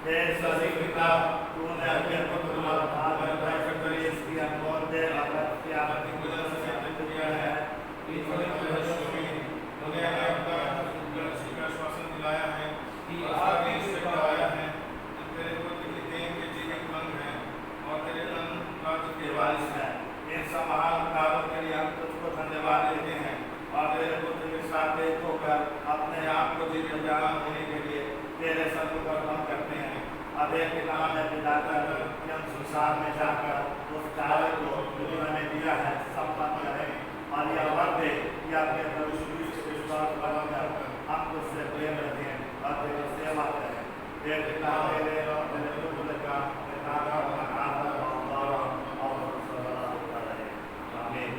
हे स्वर्गीय पिता, तूने अपने पुत्र द्वारा भाग कर इसकी अनमोल दे अगर किया किया है उन्हें आपका आश्वासन दिलाया है कि आगे से आया है तेरे पुत्र के देह के जीवित अंग हैं और तेरे राज्य के वारिस हैं। इन सब महान कार्यों के लिए हम तुझको धन्यवाद देते हैं और तेरे पुत्र के साथ एक होकर अपने आप को जीवित होने के लिए तेरे सन्मुख अर्पण करते हैं। अब एक पिता ने विदा कर हम संसार में जाकर उस कार्य को जो उन्होंने दिया है संपन्न करें और यह वर दे कि अपने प्रभु यीशु से विश्वास बनाकर हम तुझसे प्रेम रखें और तेरी सेवा करें। हे पिता मेरे और तेरे पुत्र का पिता का आदर और सदा होता रहे। आमीन।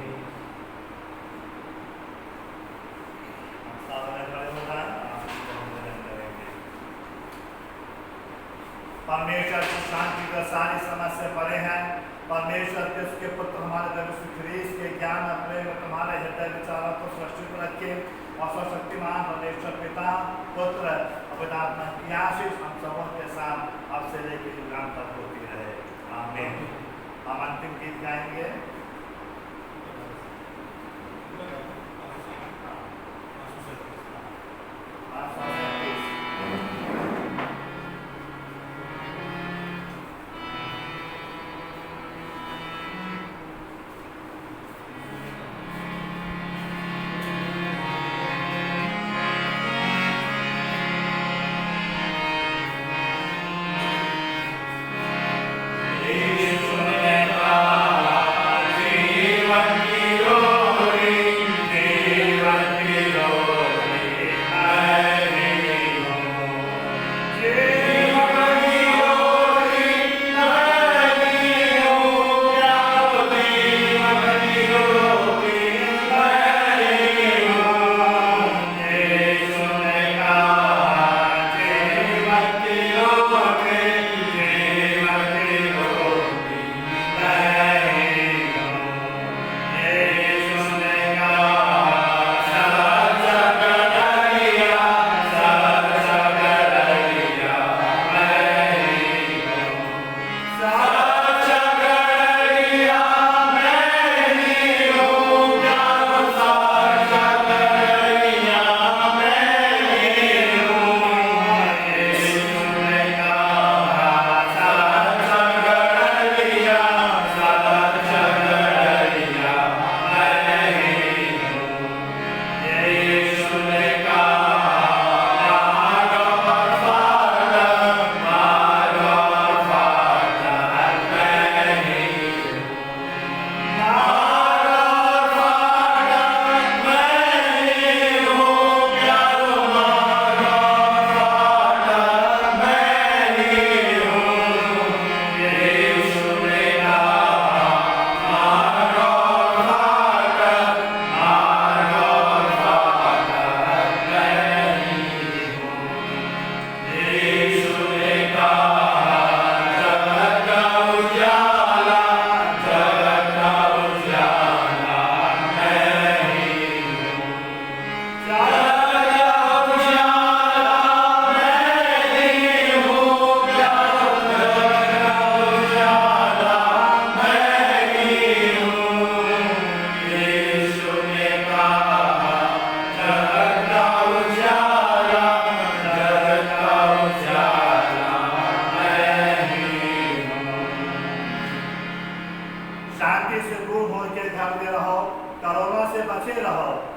परमेश्वर की शांति का सारी समस्या परे हैं। परमेश्वर के उसके पुत्र हमारे प्रभु यीशु ख्रीस्त के ज्ञान अपने में तुम्हारे हृदय विचारों को सुरक्षित रखे और सर्वशक्तिमान परमेश्वर पिता पुत्र पवित्र आत्मा की आशीष हम सबों के साथ अब से लेकर युगांत तक होती रहे। आमीन। हम अंतिम गीत गाएंगे।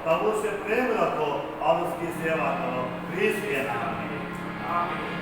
प्रभु से प्रेम रखो और उसकी सेवा करो। ख्रीस्त के नाम में आमीन।